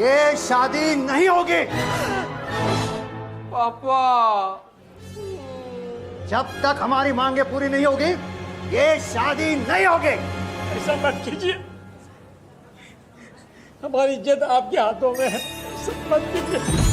ये शादी नहीं होगी। पापा। जब तक हमारी मांगे पूरी नहीं होगी ये शादी नहीं होगी। ऐसा मत कीजिए, हमारी इज्जत आपके हाथों में है, ऐसा मत कीजिए।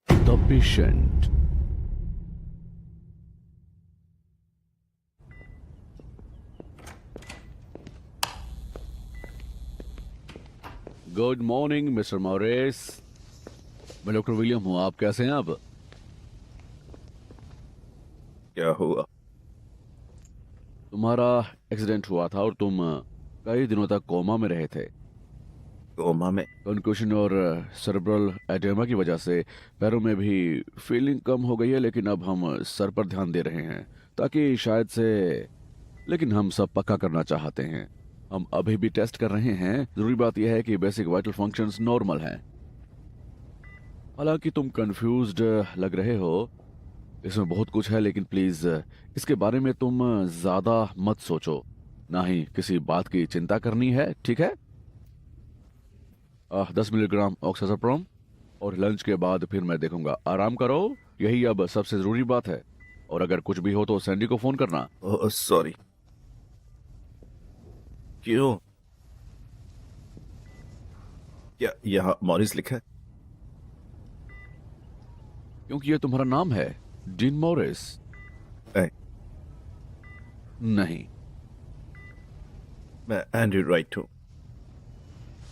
The patient. Good morning mister Morris. मैं डॉक्टर विलियम हूँ। आप कैसे हैं? अब क्या हुआ? तुम्हारा एक्सीडेंट हुआ था और तुम कई दिनों तक कोमा में रहे थे। कोमा में? कंक्यूशन और सेरेब्रल एडेमा की वजह से पैरों में भी फीलिंग कम हो गई है, लेकिन अब हम सर पर ध्यान दे रहे हैं ताकि शायद से, लेकिन हम सब पक्का करना चाहते हैं। हम अभी भी टेस्ट कर रहे हैं। जरूरी बात यह है कि बेसिक वाइटल फंक्शंस नॉर्मल हैं। हालांकि तुम कंफ्यूज्ड लग रहे हो, इसमें बहुत कुछ है, लेकिन प्लीज इसके बारे में तुम ज्यादा मत सोचो, ना ही किसी बात की चिंता करनी है, ठीक है? 10 मिलीग्राम ऑक्साजोप्रोम और लंच के बाद फिर मैं देखूंगा। आराम करो, यही अब सबसे जरूरी बात है। और अगर कुछ भी हो तो सैंडी को फोन करना। Oh sorry. क्यों? क्या यहाँ मॉरिस लिखा है? क्योंकि ये तुम्हारा नाम है, डीन मॉरिस। नहीं, नहीं, मैं एंड्रयू राइट हूँ।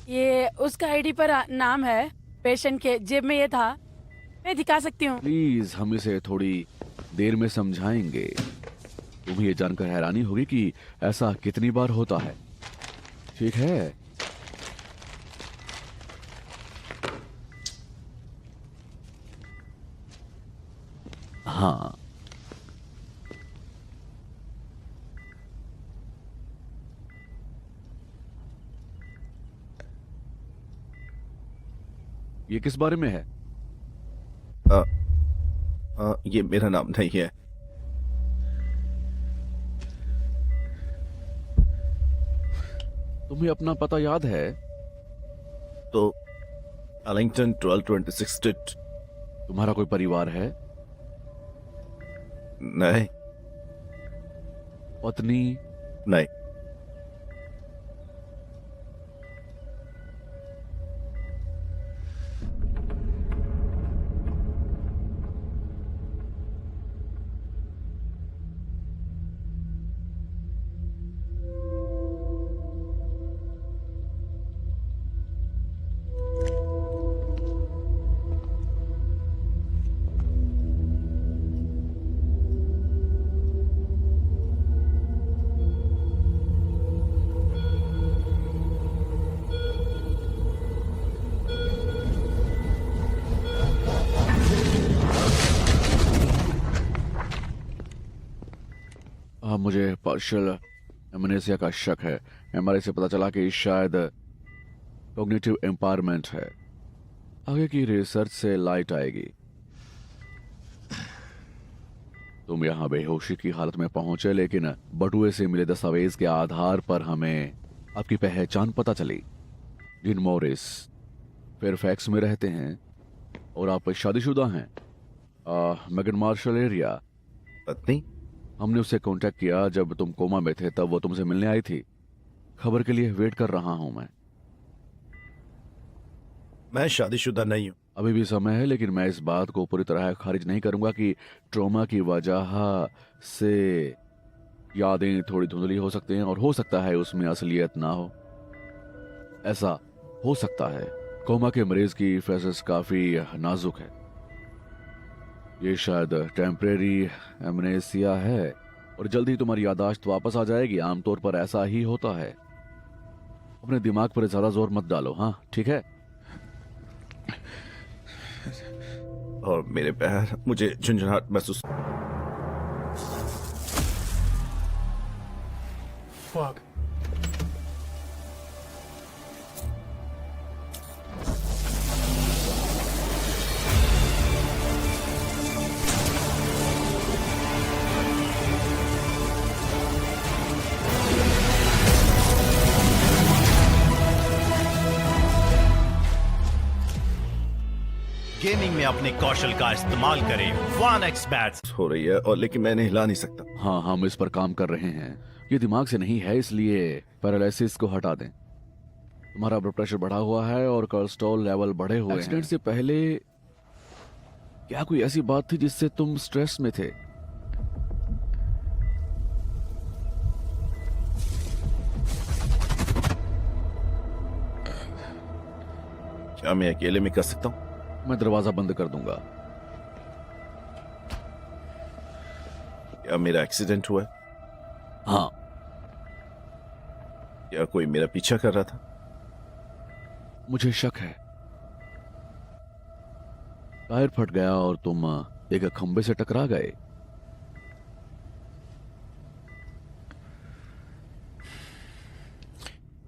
ये उसका आईडी पर नाम है। पेशेंट के जेब में ये था, मैं दिखा सकती हूँ। प्लीज हम इसे थोड़ी देर में समझाएंगे। तुम्हें ये जानकर हैरानी होगी कि ऐसा कितनी बार होता है, ठीक है? हाँ, ये किस बारे में है? ये मेरा नाम नहीं है। तुम्हें अपना पता याद है? तो अलिंगटन 1226 स्ट्रीट। तुम्हारा कोई परिवार है? नहीं। पत्नी? नहीं। मुझे पार्शियल एमनेसिया का शक है। एमआरआई से पता चला कि शायद कॉग्निटिव एम्पावरमेंट है। आगे की रिसर्च से लाइट आएगी। तुम यहाँ बेहोशी की हालत में पहुंचे, लेकिन बटुए से मिले दस्तावेज के आधार पर हमें आपकी पहचान पता चली। जिन मॉरिस फेयरफैक्स में रहते हैं और आप शादीशुदा हैं। Megan Marshall area. पत्नी? हमने उससे कांटेक्ट किया जब तुम कोमा में थे, तब वो तुमसे मिलने आई थी। खबर के लिए वेट कर रहा हूं मैं शादीशुदा नहीं हूं। अभी भी समय है, लेकिन मैं इस बात को पूरी तरह खारिज नहीं करूंगा कि ट्रॉमा की वजह से यादें थोड़ी धुंधली हो सकती हैं और हो सकता है उसमें असलियत ना हो। ऐसा हो सकता है। कोमा के मरीज की फेसेस काफी नाजुक है। ये शायद टेम्परेरी एमनेसिया है और जल्द ही तुम्हारी यादाश्त वापस आ जाएगी। आमतौर पर ऐसा ही होता है। अपने दिमाग पर ज्यादा जोर मत डालो, हाँ ठीक है? और मेरे पैर, मुझे झुंझुनाहट महसूस। Fuck. गेमिंग में अपने कौशल का इस्तेमाल करें। 1x बैट्स हो रही है और लेकिन मैंने हिला नहीं सकता। हाँ, हम इस पर काम कर रहे हैं। ये दिमाग से नहीं है, इसलिए पैरालिसिस को हटा दें। तुम्हारा ब्लड प्रेशर बढ़ा हुआ है और कोलेस्ट्रॉल लेवल बढ़े हुए हैं। एक्सीडेंट से पहले क्या कोई ऐसी बात थी जिससे तुम स्ट्रेस में थे? क्या मैं अकेले में कर सकता हूँ? मैं दरवाजा बंद कर दूंगा। क्या मेरा एक्सीडेंट हुआ है? हाँ, क्या कोई मेरा पीछा कर रहा था? मुझे शक है। टायर फट गया और तुम एक खंबे से टकरा गए।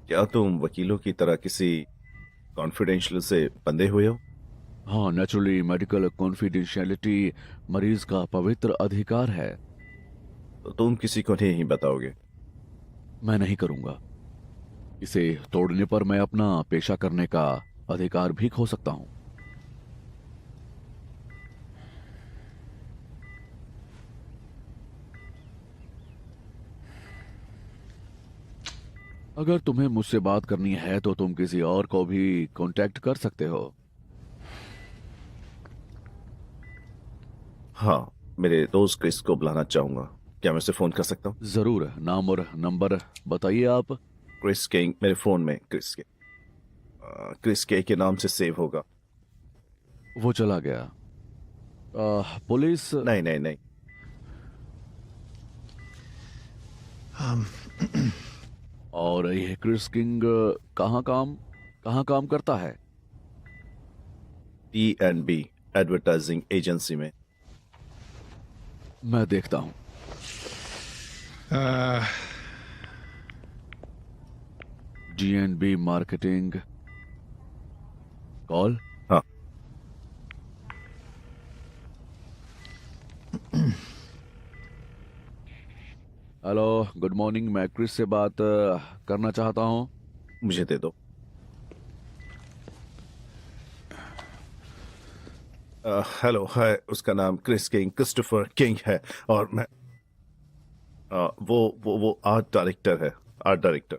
क्या तुम वकीलों की तरह किसी कॉन्फिडेंशियल से बंधे हुए हो? हाँ, नेचुरली मेडिकल कॉन्फिडेंशियलिटी मरीज का पवित्र अधिकार है। तो तुम किसी को नहीं बताओगे? मैं नहीं करूंगा। इसे तोड़ने पर मैं अपना पेशा करने का अधिकार भी खो सकता हूं। अगर तुम्हें मुझसे बात करनी है तो तुम किसी और को भी कांटेक्ट कर सकते हो। हाँ, मेरे दोस्त क्रिस को बुलाना चाहूंगा। क्या मैं उसे फोन कर सकता हूँ? जरूर। नाम और नंबर बताइए आप। Chris King. मेरे फोन में क्रिस के नाम से सेव होगा। वो चला गया। पुलिस? नहीं नहीं नहीं। और ये क्रिस किंग कहाँ काम करता है? T&B एडवर्टाइजिंग एजेंसी में। मैं देखता हूं। G&B marketing call. हाँ। Hello, good morning. मैं क्रिस से बात करना चाहता हूं। मुझे दे दो। हेलो, है उसका नाम क्रिस किंग, क्रिस्टोफर किंग है और मैं वो आर्ट डायरेक्टर है। Art director.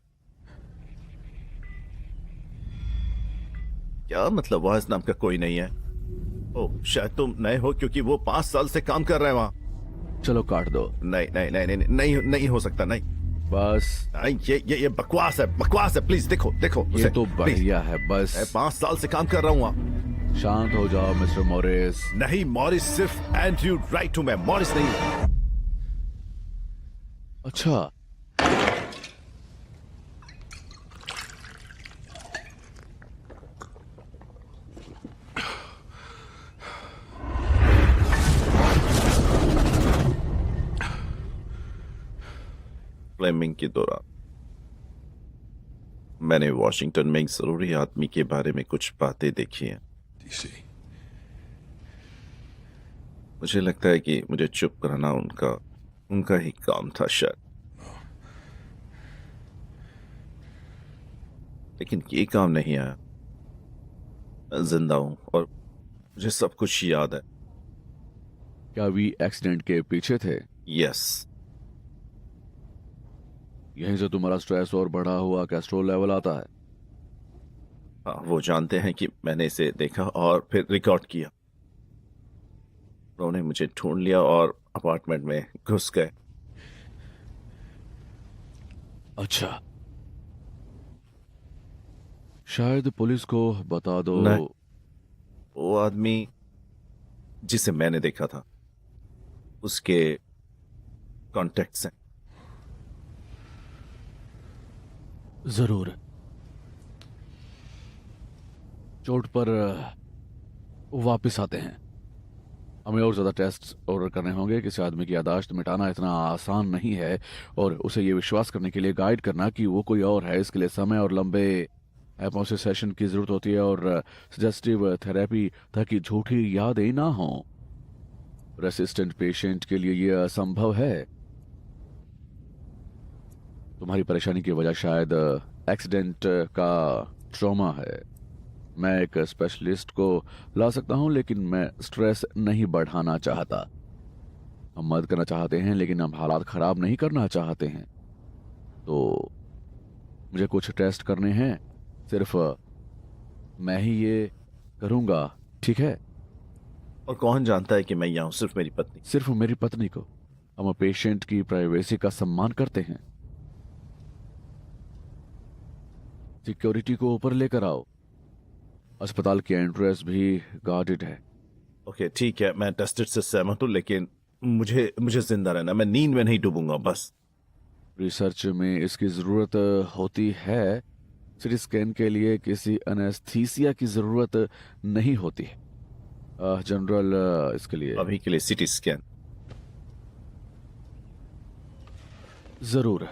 क्या मतलब? वॉइस नाम का कोई नहीं है? ओह, शायद तुम नए हो क्योंकि वो 5 साल से काम कर रहे हैं वहां। चलो काट दो। नहीं नहीं नहीं नहीं नहीं, नहीं हो सकता। नहीं बस नहीं, ये बकवास है, बकवास है। प्लीज देखो देखो ये उसे, तो please। बढ़िया है। मैं बस 5 साल से काम कर रहा हूँ वहां। शांत हो जाओ मिस्टर मॉरिस। नहीं मॉरिस, सिर्फ एंड्रयू राइट हूं मैं, मॉरिस नहीं हूं। अच्छा, फ्लेमिंग के दौरान मैंने वॉशिंगटन में एक जरूरी आदमी के बारे में कुछ बातें देखी हैं। DC. मुझे लगता है कि मुझे चुप कराना उनका ही काम था शायद, लेकिन ये काम नहीं आया। मैं जिंदा हूं और मुझे सब कुछ याद है। क्या वी एक्सीडेंट के पीछे थे? यस। यहीं से तुम्हारा स्ट्रेस और बढ़ा हुआ कैस्ट्रोल लेवल आता है। हाँ, वो जानते हैं कि मैंने इसे देखा और फिर रिकॉर्ड किया। उन्होंने मुझे ढूंढ लिया और अपार्टमेंट में घुस गए। अच्छा, शायद पुलिस को बता दो। नहीं। वो आदमी जिसे मैंने देखा था उसके कॉन्टेक्ट्स हैं। जरूर। चोट पर वापस आते हैं। हमें और ज्यादा टेस्ट ऑर्डर करने होंगे। किसी आदमी की याददाश्त मिटाना इतना आसान नहीं है, और उसे ये विश्वास करने के लिए गाइड करना कि वो कोई और है, इसके लिए समय और लंबे हिप्नोसिस सेशन की जरूरत होती है, और सजेस्टिव थेरेपी ताकि झूठी यादें ना हो। रेसिस्टेंट पेशेंट के लिए ये असंभव है। तुम्हारी परेशानी की वजह शायद एक्सीडेंट का ट्रॉमा है। मैं एक स्पेशलिस्ट को ला सकता हूं, लेकिन मैं स्ट्रेस नहीं बढ़ाना चाहता। हम मदद करना चाहते हैं, लेकिन हम हालात खराब नहीं करना चाहते हैं। तो मुझे कुछ टेस्ट करने हैं, सिर्फ मैं ही ये करूंगा, ठीक है? और कौन जानता है कि मैं यहाँ हूं? सिर्फ मेरी पत्नी। सिर्फ मेरी पत्नी को। हम पेशेंट की प्राइवेसी का सम्मान करते हैं। सिक्योरिटी को ऊपर लेकर आओ। अस्पताल की एंट्रेंस भी गार्डेड है। ओके, ठीक है, मैं टेस्टेड से सहमत हूं, लेकिन मुझे जिंदा रहना। मैं नींद में नहीं डूबूंगा बस। रिसर्च में इसकी जरूरत होती है। सिटी स्कैन के लिए किसी एनेस्थीसिया की जरूरत नहीं होती है। जनरल इसके लिए अभी के लिए सिटी स्कैन। जरूर।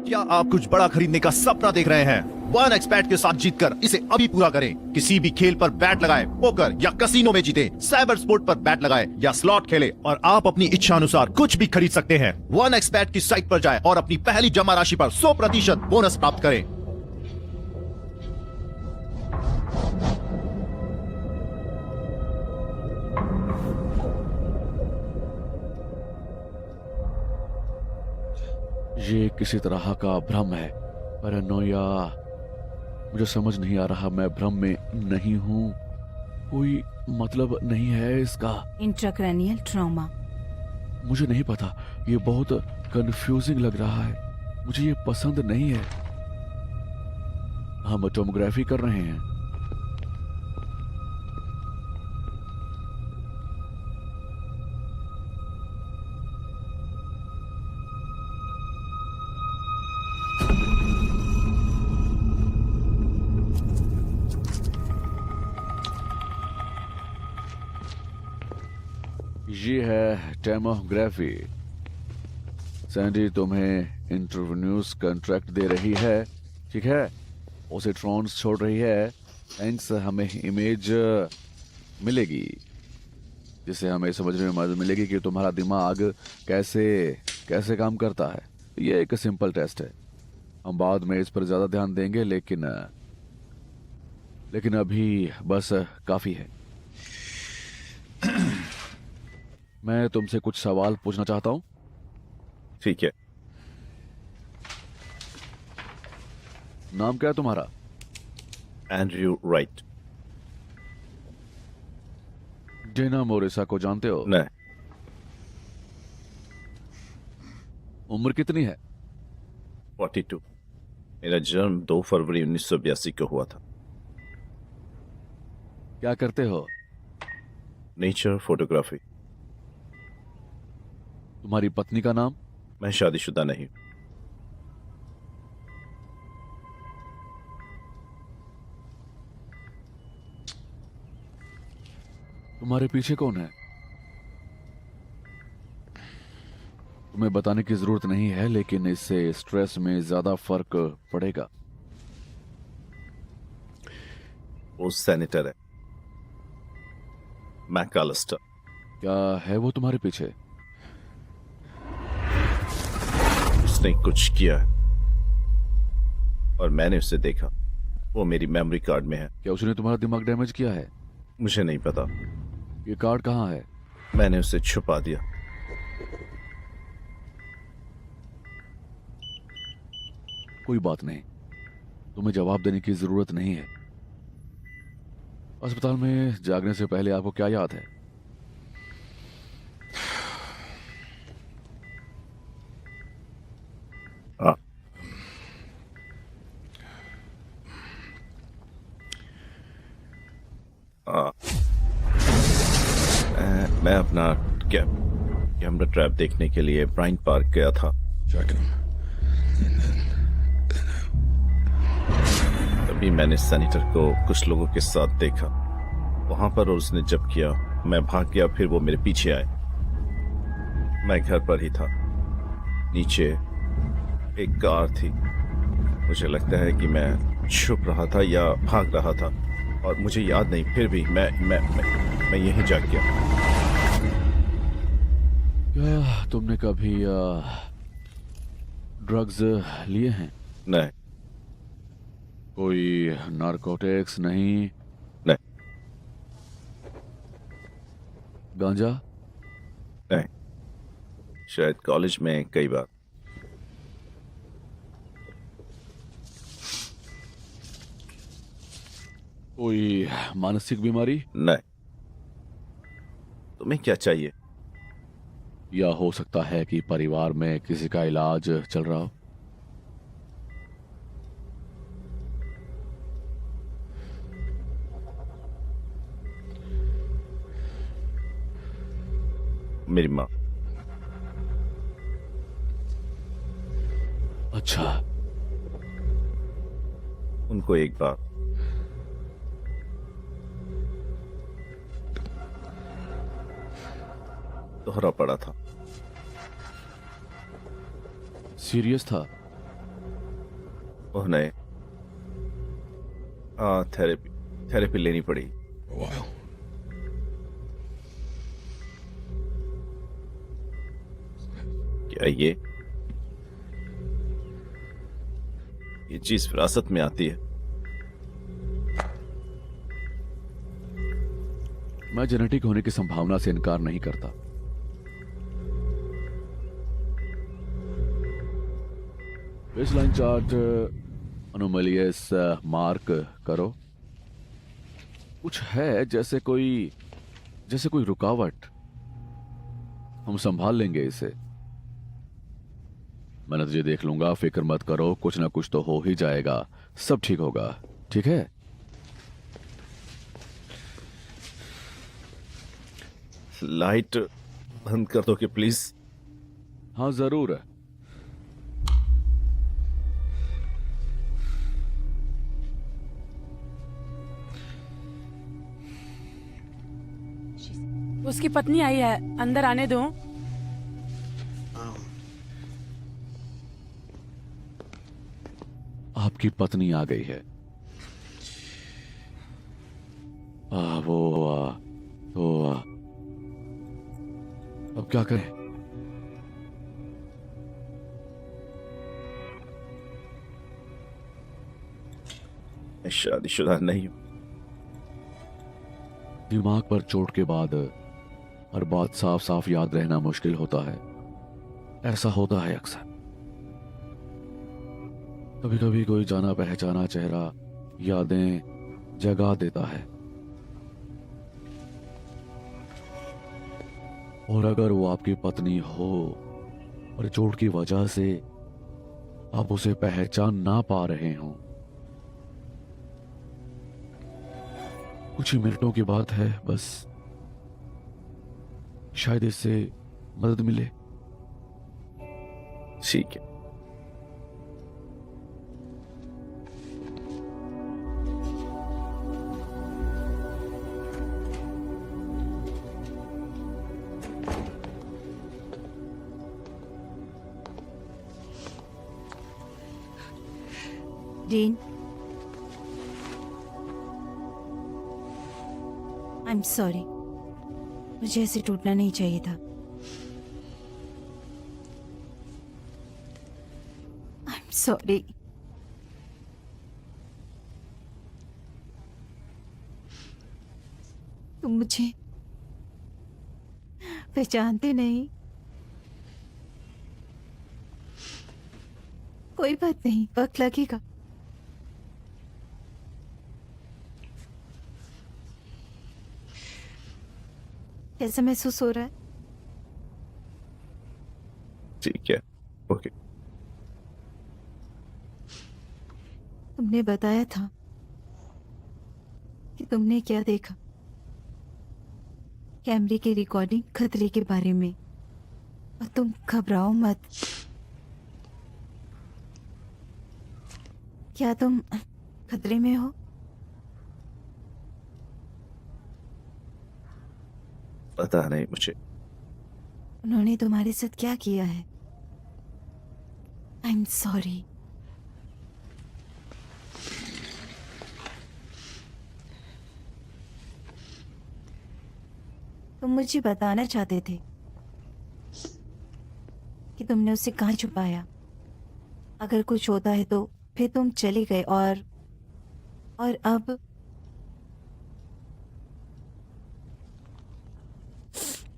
क्या आप कुछ बड़ा खरीदने का सपना देख रहे हैं? वन एक्सपैट के साथ जीतकर इसे अभी पूरा करें। किसी भी खेल पर बैट लगाएं, पोकर या कसिनो में जीते, साइबर स्पोर्ट पर बैट लगाएं या स्लॉट खेलें, और आप अपनी इच्छा अनुसार कुछ भी खरीद सकते हैं। वन एक्सपैट की साइट पर जाएं और अपनी पहली जमा राशि पर 100% बोनस प्राप्त करें। ये किसी तरह का भ्रम है, पैरानोया। मुझे समझ नहीं आ रहा, मैं भ्रम में नहीं हूं। कोई मतलब नहीं है इसका। Intracranial trauma. मुझे नहीं पता, ये बहुत कंफ्यूजिंग लग रहा है। मुझे ये पसंद नहीं है। हम टोमोग्राफी कर रहे हैं। ये है टेमोग्राफी। सैंडी तुम्हें इंटरव्यूज कॉन्ट्रैक्ट दे रही है, ठीक है? उसे ट्रॉन्स छोड़ रही है। थैंक्स, हमें इमेज मिलेगी जिससे हमें समझने में मदद मिलेगी कि तुम्हारा दिमाग कैसे कैसे काम करता है। ये एक सिंपल टेस्ट है। हम बाद में इस पर ज्यादा ध्यान देंगे, लेकिन अभी बस काफी है। मैं तुमसे कुछ सवाल पूछना चाहता हूं। ठीक है। नाम क्या है तुम्हारा? Andrew right. डेना मोरिसा को जानते हो? नहीं। उम्र कितनी है? 42। मेरा जन्म 2 फरवरी 1982 को हुआ था। क्या करते हो? Nature photography. तुम्हारी पत्नी का नाम? मैं शादीशुदा नहीं। तुम्हारे पीछे कौन है? तुम्हें बताने की जरूरत नहीं है, लेकिन इससे स्ट्रेस में ज्यादा फर्क पड़ेगा। वो सेनेटर है, मैकालिस्टर। क्या है वो तुम्हारे पीछे? उसने कुछ किया है और मैंने उसे देखा। वो मेरी मेमोरी कार्ड में है। क्या उसने तुम्हारा दिमाग डैमेज किया है? मुझे नहीं पता, ये कार्ड कहाँ है? मैंने उसे छुपा दिया। कोई बात नहीं, तुम्हें जवाब देने की जरूरत नहीं है। अस्पताल में जागने से पहले आपको क्या याद है? हाँ, हाँ। मैं अपना कैमरा ट्रैप देखने के लिए ब्राइन पार्क गया था। तभी मैंने सैनिटर को कुछ लोगों के साथ देखा वहां पर, और उसने जब किया मैं भाग गया, फिर वो मेरे पीछे आए। मैं घर पर ही था। नीचे एक कार थी। मुझे लगता है कि मैं छुप रहा था या भाग रहा था, और मुझे याद नहीं। फिर भी मैं यहीं जाग गया। क्या तुमने कभी ड्रग्स लिए हैं? नहीं, कोई नारकोटिक्स नहीं? नहीं, गांजा? नहीं। शायद कॉलेज में कई बार। कोई मानसिक बीमारी? नहीं। तुम्हें क्या चाहिए? या हो सकता है कि परिवार में किसी का इलाज चल रहा हो? मेरी माँ। अच्छा, उनको एक बार दोहरा पड़ा था। सीरियस था? उन्हें थेरेपी लेनी पड़ी। क्या ये चीज विरासत में आती है? मैं जेनेटिक होने की संभावना से इनकार नहीं करता। बेसलाइन चार्ट अनोमलियस मार्क करो। कुछ है जैसे कोई रुकावट। हम संभाल लेंगे इसे। मैं नतीजे देख लूंगा, फिक्र मत करो। कुछ ना कुछ तो हो ही जाएगा। सब ठीक होगा, ठीक है? लाइट बंद कर दो कि प्लीज। हाँ जरूर। उसकी पत्नी आई है, अंदर आने दो। आपकी पत्नी आ गई है। अब क्या करें? मैं शादीशुदा नहीं हूं। दिमाग पर चोट के बाद हर बात साफ साफ याद रहना मुश्किल होता है। ऐसा होता है अक्सर। कभी कभी कोई जाना पहचाना चेहरा यादें जगा देता है, और अगर वो आपकी पत्नी हो और चोट की वजह से आप उसे पहचान ना पा रहे हो, कुछ ही मिनटों की बात है बस। शायद इससे मदद मिले। ठीक है। डीन, आई एम सॉरी, मुझे ऐसे टूटना नहीं चाहिए था। I am sorry. तुम मुझे पहचानते नहीं। कोई बात नहीं, वक्त लगेगा। कैसा महसूस हो रहा है? ठीक है, ओके। तुमने बताया था कि तुमने क्या देखा, कैमरे की रिकॉर्डिंग खतरे के बारे में, और तुम घबराओ मत। क्या तुम खतरे में हो? पता नहीं मुझे। उन्होंने तुम्हारे साथ क्या किया है? I am sorry. तुम मुझे बताना चाहते थे कि तुमने उसे कहाँ छुपाया। अगर कुछ होता है तो फिर तुम चले गए, और अब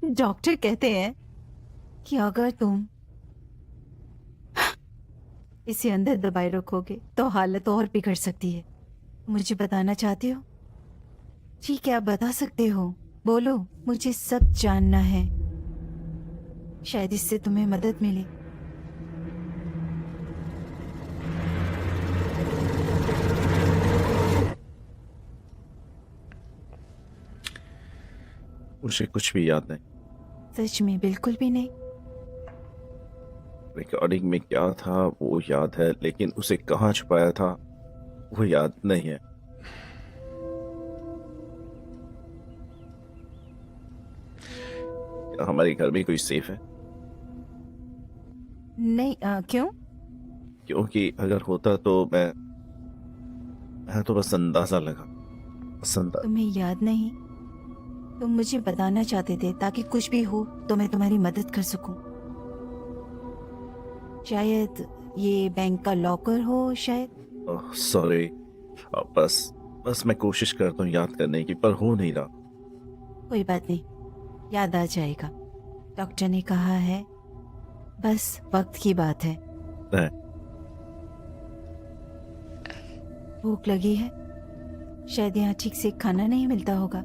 डॉक्टर कहते हैं कि अगर तुम इसे अंदर दबाए रखोगे तो हालत और बिगड़ सकती है। मुझे बताना चाहते हो? ठीक है, आप बता सकते हो, बोलो, मुझे सब जानना है। शायद इससे तुम्हें मदद मिले। मुझे कुछ भी याद नहीं। सच में? बिल्कुल भी नहीं? रिकॉर्डिंग में क्या था वो याद है, लेकिन उसे कहाँ छुपाया था वो याद नहीं है। क्या हमारे घर में कोई सेफ है? नहीं। क्यों? क्योंकि अगर होता तो मैं तो बस अंदाजा लगा। तुम्हें याद नहीं? तुम मुझे बताना चाहते थे ताकि कुछ भी हो तो मैं तुम्हारी मदद कर सकूं। शायद ये बैंक का लॉकर हो, शायद। सॉरी, बस मैं कोशिश करता हूँ याद करने की, पर हो नहीं रहा। कोई बात नहीं, याद आ जाएगा। डॉक्टर ने कहा है, बस वक्त की बात है। नहीं। भूख लगी है? शायद यहाँ ठीक से खाना नहीं मिलता होगा।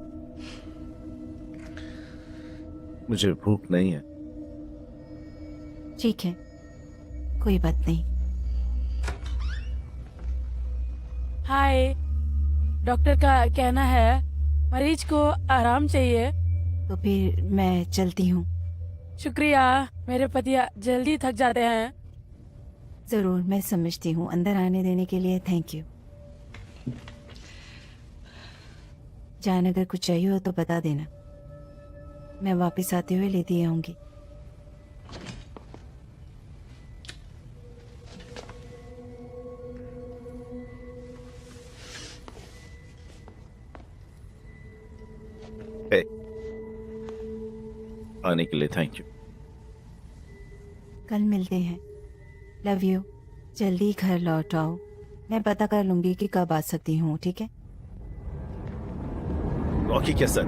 मुझे भूख नहीं है। ठीक है, कोई बात नहीं। हाय, डॉक्टर का कहना है मरीज को आराम चाहिए। तो फिर मैं चलती हूँ। शुक्रिया, मेरे पति जल्दी थक जाते हैं। जरूर, मैं समझती हूँ। अंदर आने देने के लिए थैंक यू। जान, अगर कुछ चाहिए हो तो बता देना, मैं वापस आते हुए लेती आऊंगी। आने के लिए थैंक यू। कल मिलते हैं। Love you. जल्दी घर लौट आओ। मैं पता कर लूंगी कि कब आ सकती हूँ, ठीक है? रॉकी कैसा?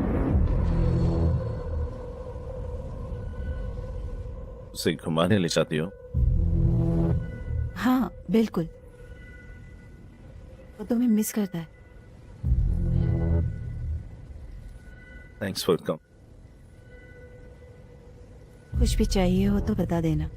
उसे घुमाने ले जाती हो? हाँ बिल्कुल, वो तुम्हें मिस करता है। थैंक्स फॉर कम। कुछ भी चाहिए हो तो बता देना।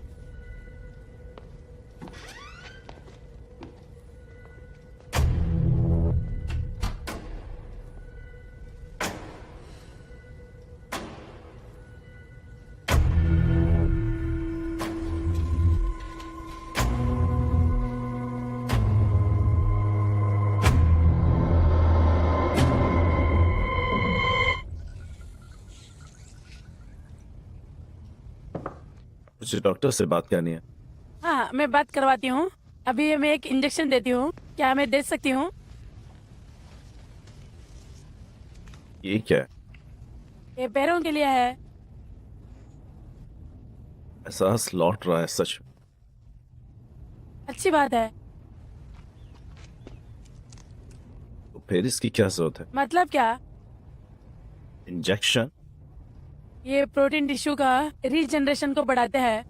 मुझे डॉक्टर से बात करनी है। हाँ, मैं बात करवाती हूँ। अभी मैं एक इंजेक्शन देती हूँ, क्या मैं दे सकती हूँ? ये क्या है? ये पैरों के लिए है। एहसास लौट रहा है सच। अच्छी बात है। तो फिर इसकी क्या जरूरत है? मतलब क्या? इंजेक्शन? ये प्रोटीन टिश्यू का रीजनरेशन को बढ़ाते हैं।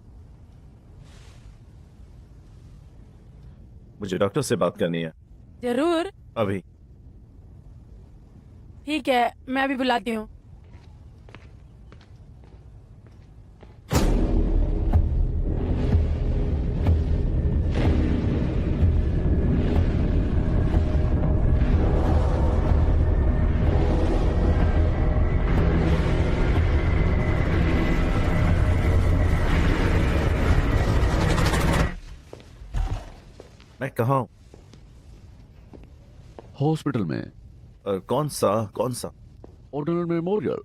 मुझे डॉक्टर से बात करनी है जरूर। अभी। ठीक है, मैं अभी बुलाती हूँ। मैं कहाँ हूँ? हॉस्पिटल में। और कौन सा? Ordinal memorial.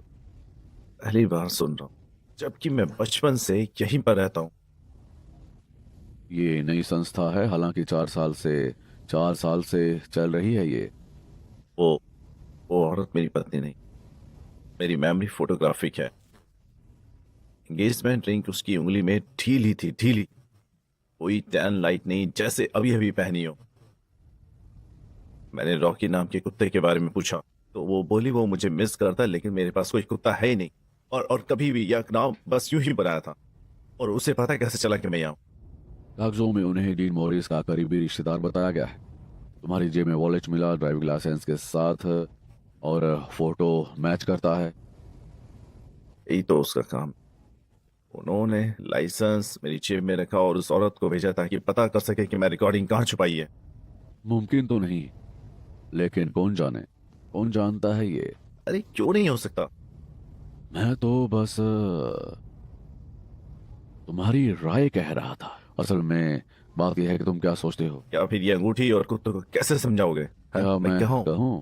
पहली बार सुन रहा हूँ, जबकि मैं बचपन से यहीं पर रहता हूँ। ये नई संस्था है, हालांकि 4 साल से चल रही है ये। वो औरत मेरी पत्नी नहीं। मेरी मेमोरी फोटोग्राफिक है। एंगेजमेंट रिंग उसकी उंगली में ढीली थी, ढीली। कोई टैन लाइट नहीं, जैसे अभी अभी पहनी हो। मैंने रॉकी नाम के कुत्ते के बारे में पूछा तो वो बोली वो मुझे मिस करता है, लेकिन मेरे पास कोई कुत्ता है ही नहीं। और कभी भी यह नाम बस यूं ही बनाया था। और उसे पता कैसे चला कि मैं यहाँ हूं? कागजों में उन्हें डीन मॉरिस का करीबी रिश्तेदार बताया गया है। तुम्हारी जेब में वॉलेट मिला ड्राइविंग लाइसेंस के साथ, और फोटो मैच करता है। यही तो उसका काम। उन्होंने लाइसेंस मेरी जेब में रखा और उस औरत को भेजा ताकि पता कर सके कि मैं रिकॉर्डिंग कहाँ छुपाई है। मुमकिन तो नहीं, लेकिन कौन जाने, कौन जानता है ये। अरे क्यों नहीं हो सकता? मैं तो बस तुम्हारी राय कह रहा था। असल में बात यह है कि तुम क्या सोचते हो। क्या फिर ये अंगूठी और कुत्ते को कैसे समझाओगे? क्या मैं कहाँ हूं? कहूं?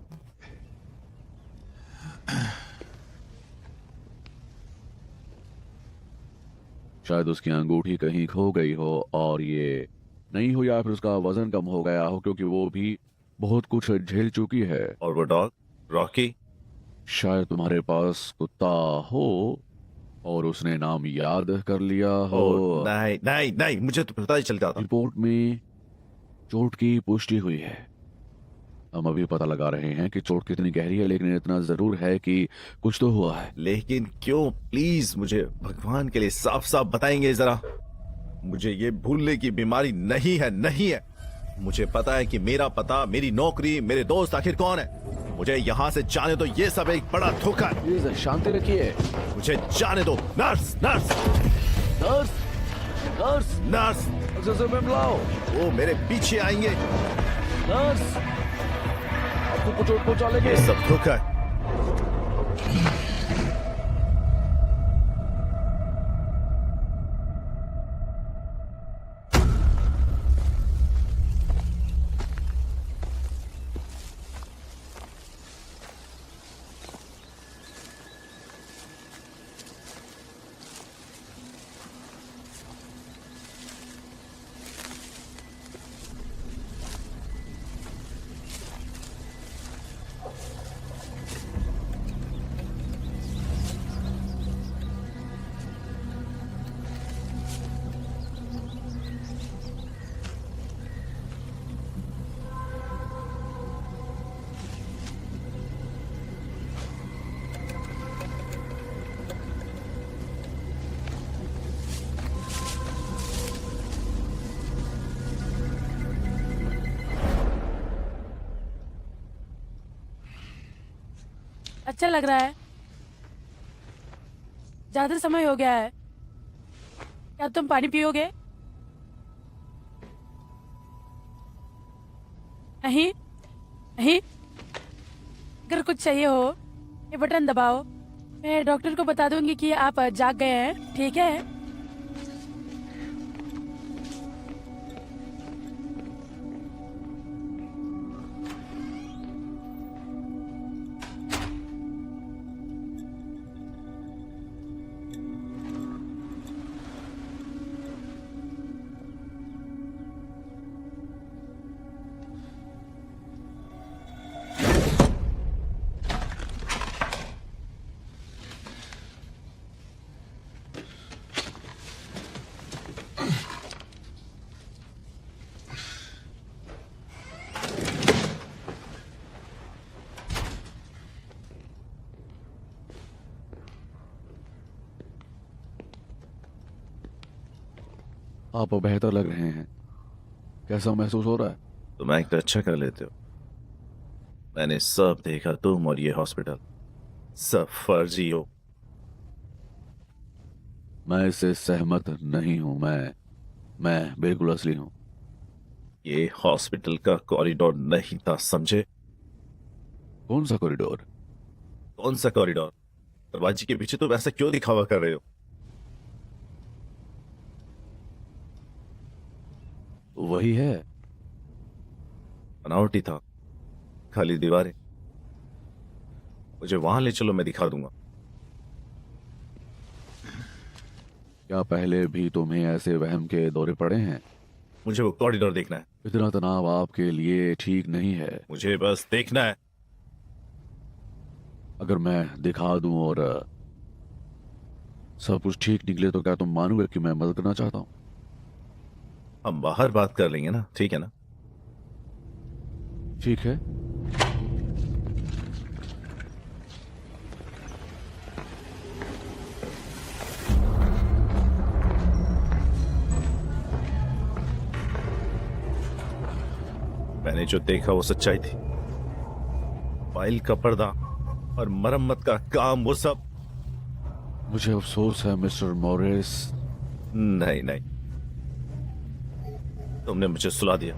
शायद उसकी अंगूठी कहीं खो गई हो और ये नहीं हो, या फिर उसका वजन कम हो गया हो, क्योंकि वो भी बहुत कुछ झेल चुकी है। और वो डॉग रॉकी? शायद तुम्हारे पास कुत्ता हो और उसने नाम याद कर लिया हो। ओ नहीं नहीं नहीं, मुझे तो पता ही चल जाता। रिपोर्ट में चोट की पुष्टि हुई है। हम अभी पता लगा रहे हैं कि चोट कितनी गहरी है, लेकिन इतना जरूर है कि कुछ तो हुआ है। लेकिन क्यों? प्लीज मुझे भगवान के लिए साफ साफ बताएंगे जरा। मुझे ये भूलने की बीमारी नहीं है, नहीं है। मुझे पता है कि मेरा पता, मेरी नौकरी, मेरे दोस्त आखिर कौन है। मुझे यहाँ से जाने दो, ये सब एक बड़ा धोखा है। प्लीज शांति रखिए। मुझे जाने दो। Nurse nurse nurse nurse nurse, nurse में बुलाओ। वो मेरे पीछे आएंगे। नर्स आपको चोट पहुंचा लेंगे। ये सब धोखा है। अच्छा लग रहा है। ज्यादा समय हो गया है। क्या तुम पानी पियोगे? नहीं नहीं, अगर कुछ चाहिए हो ये बटन दबाओ। मैं डॉक्टर को बता दूंगी कि आप जाग गए हैं, ठीक है? आप बेहतर लग रहे हैं। कैसा महसूस हो रहा है? तुम एक्ट अच्छा कर लेते हो। मैंने सब देखा, तुम और ये हॉस्पिटल सब फर्जी हो। मैं इससे सहमत नहीं हूं। मैं बिल्कुल असली हूं। ये हॉस्पिटल का कॉरिडोर नहीं था, समझे? कौन सा कॉरिडोर? कौन सा कॉरिडोर? दरवाजे के पीछे तुम ऐसा क्यों दिखावा कर रहे हो? वही है। बनावटी था, खाली दीवारें। मुझे वहां ले चलो, मैं दिखा दूंगा। क्या पहले भी तुम्हें ऐसे वहम के दौरे पड़े हैं? मुझे वो कॉरिडोर देखना है। इतना तनाव आपके लिए ठीक नहीं है। मुझे बस देखना है। अगर मैं दिखा दूं और सब कुछ ठीक निकले तो क्या तुम मानोगे कि मैं मदद करना चाहता हूं? हम बाहर बात कर लेंगे ना, ठीक है ना? ठीक है। मैंने जो देखा वो सच्चाई थी। फाइल का पर्दा और मरम्मत का काम, वो सब। मुझे अफसोस है मिस्टर मॉरिस। नहीं नहीं, तुमने मुझे सुला दिया।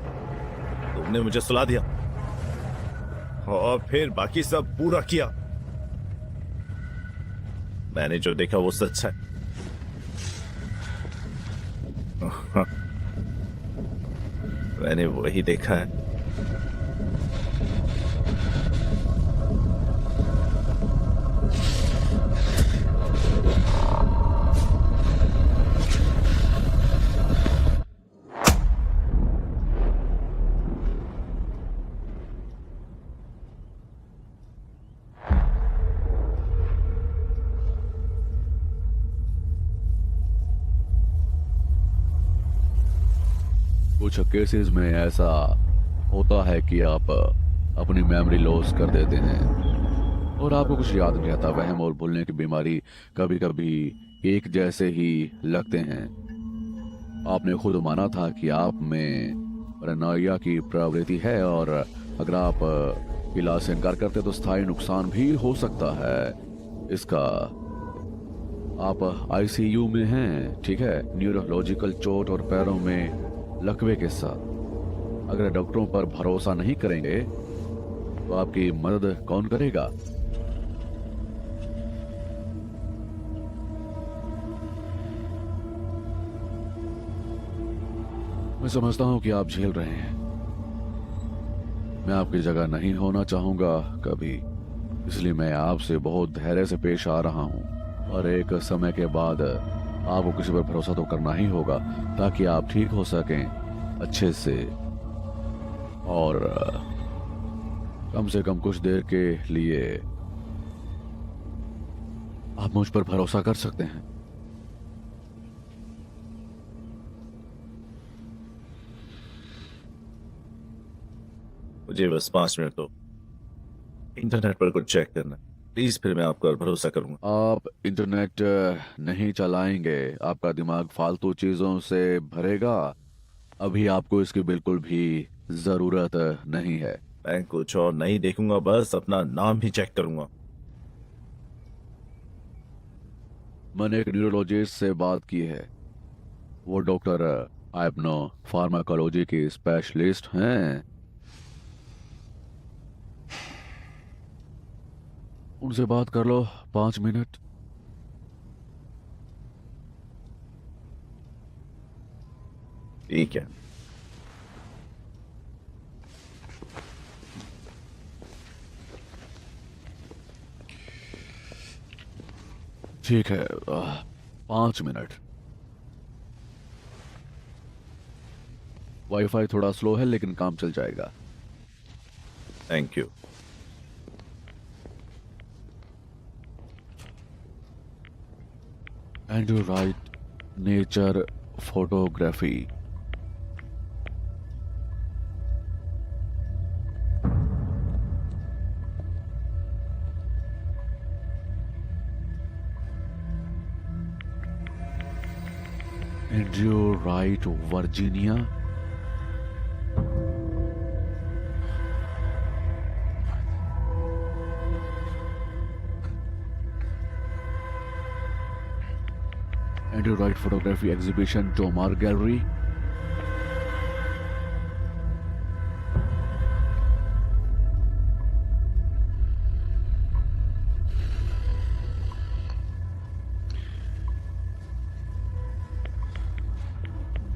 तुमने मुझे सुला दिया और फिर बाकी सब पूरा किया। मैंने जो देखा वो सच है। मैंने वही देखा है। कुछ केसेस में ऐसा होता है कि आप अपनी मेमोरी लॉस कर देते हैं और आपको कुछ याद नहीं आता। वहम और भूलने की बीमारी कभी कभी एक जैसे ही लगते हैं। आपने खुद माना था कि आप में पैरानोया की प्रवृत्ति है और अगर आप इलाज से इनकार करते तो स्थायी नुकसान भी हो सकता है इसका। आप आईसीयू में हैं, ठीक है? न्यूरोलॉजिकल चोट और पैरों में लकवे के साथ। अगर डॉक्टरों पर भरोसा नहीं करेंगे तो आपकी मदद कौन करेगा? मैं समझता हूं कि आप झेल रहे हैं। मैं आपकी जगह नहीं होना चाहूंगा कभी, इसलिए मैं आपसे बहुत धैर्य से पेश आ रहा हूं। और एक समय के बाद आपको किसी पर भरोसा तो करना ही होगा ताकि आप ठीक हो सकें अच्छे से। और कम से कम कुछ देर के लिए आप मुझ पर भरोसा कर सकते हैं। मुझे बस 5 मिनट दो। इंटरनेट पर कुछ चेक करना प्लीज, फिर मैं आपको भरोसा करूंगा। आप इंटरनेट नहीं चलाएंगे, आपका दिमाग फालतू चीजों से भरेगा। अभी आपको इसकी बिल्कुल भी जरूरत नहीं है। मैं कुछ और नहीं देखूंगा, बस अपना नाम ही चेक करूंगा। मैंने एक न्यूरोलॉजिस्ट से बात की है। वो डॉक्टर आइपनो फार्माकोलॉजी की स्पेशलिस्ट हैं। उनसे बात कर लो 5 मिनट। ठीक है। ठीक है, 5 मिनट। वाईफाई थोड़ा स्लो है लेकिन काम चल जाएगा। Thank you. Andrew Wright, nature photography. Andrew Wright Virginia. Andrew Wright photography exhibition, टोमार गैलरी।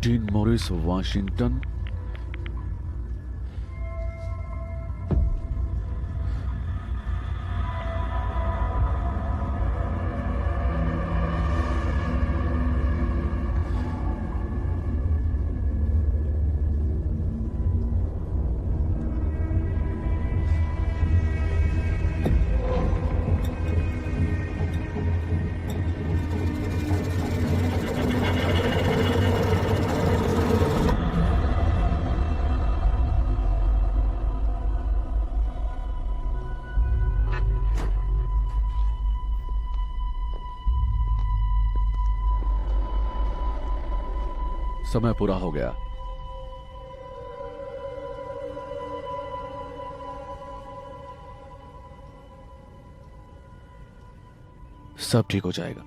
Dean Morris, Washington. समय पूरा हो गया। सब ठीक हो जाएगा।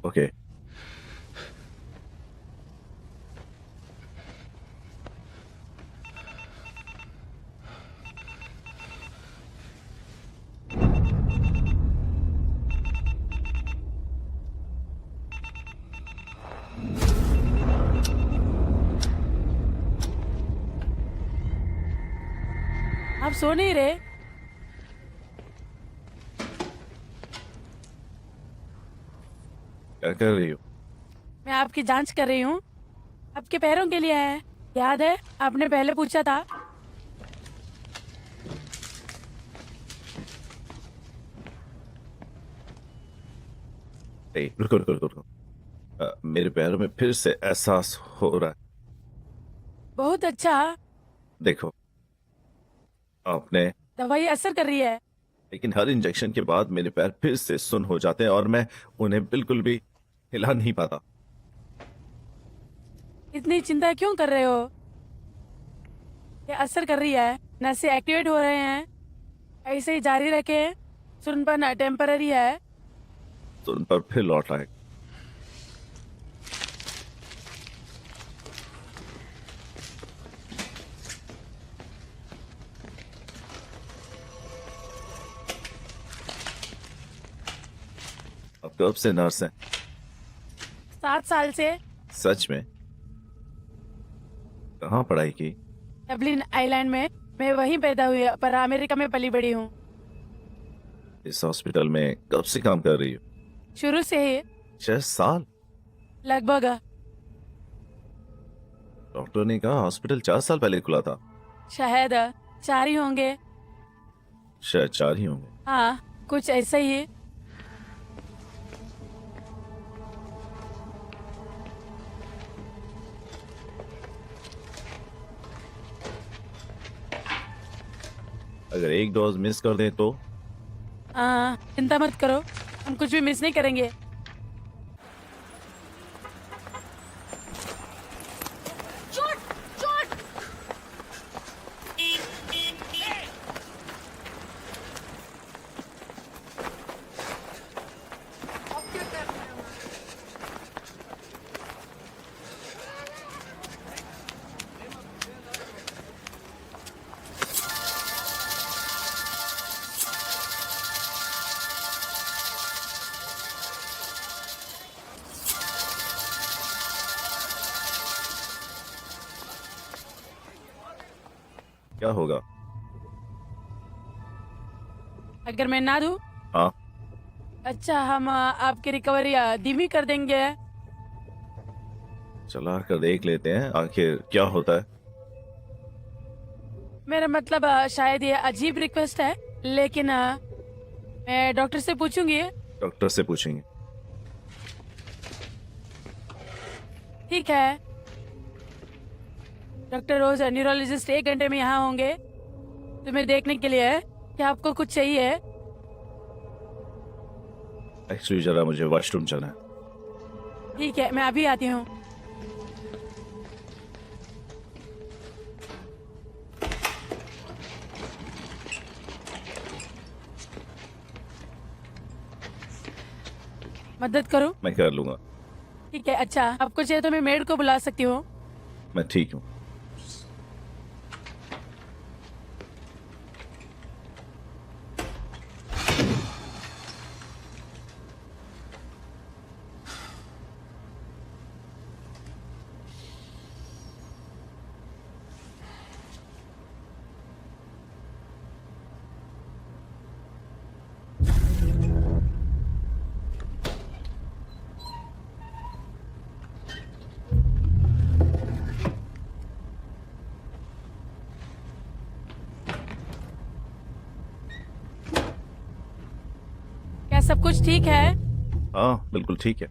ओके। आप सो नहीं रहे? क्या कर रही हो? मैं आपकी जांच कर रही हूँ। आपके पैरों के लिए है, याद है? आपने पहले पूछा था। रुको रुको रुको रुको। मेरे पैरों में फिर से एहसास हो रहा है। बहुत अच्छा। देखो, आपने दवाई असर कर रही है। लेकिन हर इंजेक्शन के बाद मेरे पैर फिर से सुन्न हो जाते हैं और मैं उन्हें बिल्कुल भी हिला नहीं पाता। इतनी चिंता क्यों कर रहे हो? ये असर कर रही है, नसें एक्टिवेट हो रहे हैं। ऐसे ही जारी रखें। सुनपन टेम्पररी है। सुन पर फिर लौट आए। अब कब से नर्स हैं? 7 साल से। सच में? कहाँ पढ़ाई की? डबलिन आइलैंड में। मैं वहीं पैदा हुई पर अमेरिका में पली बड़ी हूँ। इस हॉस्पिटल में कब से काम कर रही हो? शुरू से ही 6 साल। लगभग। डॉक्टर ने कहा हॉस्पिटल 4 साल पहले खुला था। शायद 4 ही होंगे। शायद 4 ही होंगे। हाँ, कुछ ऐसा ही है। अगर एक डोज मिस कर दें तो? हाँ, चिंता मत करो, हम कुछ भी मिस नहीं करेंगे। क्या होगा? अगर मैं ना दूं? हाँ। अच्छा, हम आपकी रिकवरी धीमी कर देंगे। चला कर देख लेते हैं आखिर क्या होता है। मेरा मतलब शायद ये अजीब रिक्वेस्ट है, लेकिन मैं डॉक्टर से पूछूंगी। डॉक्टर से पूछेंगे। ठीक है। डॉक्टर रोज न्यूरोलॉजिस्ट 1 घंटे में यहाँ होंगे तुम्हें देखने के लिए। क्या आपको कुछ चाहिए? एक्चुअली जरा मुझे वॉशरूम जाना है। ठीक है, मैं अभी आती हूँ। मदद करूँ? मैं कर लूंगा। ठीक है। अच्छा, आपको चाहिए तो मैं मेड को बुला सकती हूँ। मैं ठीक हूँ। क्या सब कुछ ठीक है? हाँ बिल्कुल ठीक है।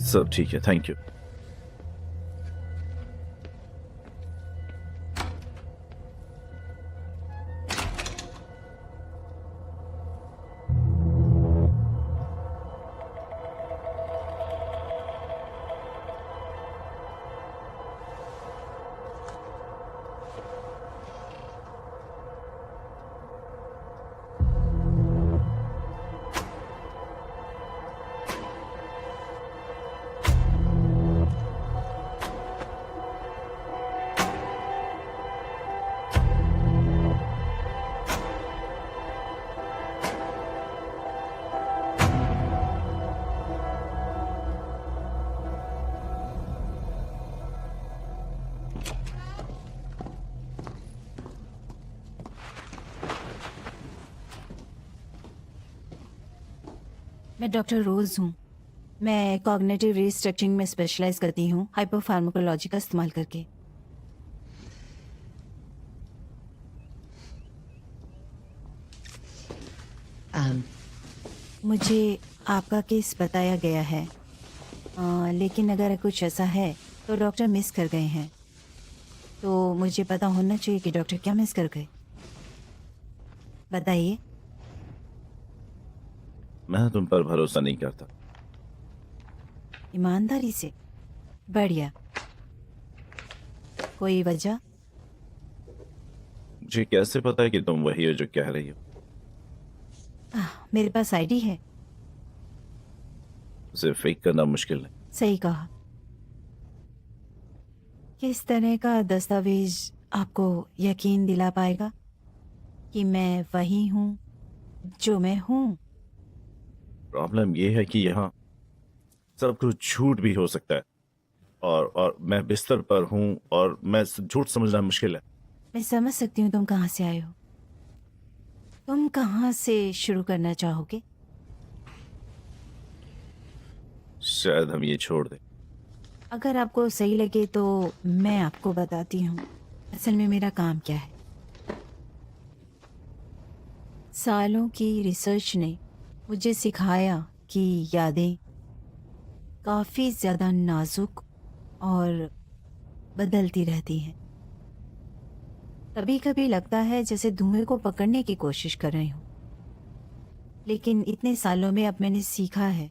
सब ठीक है, थैंक यू। मैं डॉक्टर रोज हूँ। मैं कॉग्निटिव रिस्ट्रक्चरिंग में स्पेशलाइज करती हूँ, हाइपर फार्माकोलॉजी का इस्तेमाल करके। मुझे आपका केस बताया गया है, लेकिन अगर कुछ ऐसा है तो डॉक्टर मिस कर गए हैं। तो मुझे पता होना चाहिए कि डॉक्टर क्या मिस कर गए। बताइए। मैं तुम पर भरोसा नहीं करता। ईमानदारी से? बढ़िया। कोई वजह? मुझे कैसे पता है कि तुम वही हो जो कह रही हो? मेरे पास आईडी है। उसे फेक करना मुश्किल है। सही कहा। किस तरह का दस्तावेज आपको यकीन दिला पाएगा कि मैं वही हूं जो मैं हूं? प्रॉब्लम यह है कि यहाँ सब कुछ झूठ भी हो सकता है, और मैं बिस्तर पर हूँ और मैं झूठ समझना मुश्किल है। मैं समझ सकती हूँ तुम कहाँ से आए हो। तुम कहाँ से शुरू करना चाहोगे? शायद हम ये छोड़ दें। अगर आपको सही लगे तो मैं आपको बताती हूँ असल में मेरा काम क्या है। सालों की रिसर्च ने मुझे सिखाया कि यादें काफ़ी ज़्यादा नाजुक और बदलती रहती हैं। कभी कभी लगता है जैसे धुएं को पकड़ने की कोशिश कर रही हूँ, लेकिन इतने सालों में अब मैंने सीखा है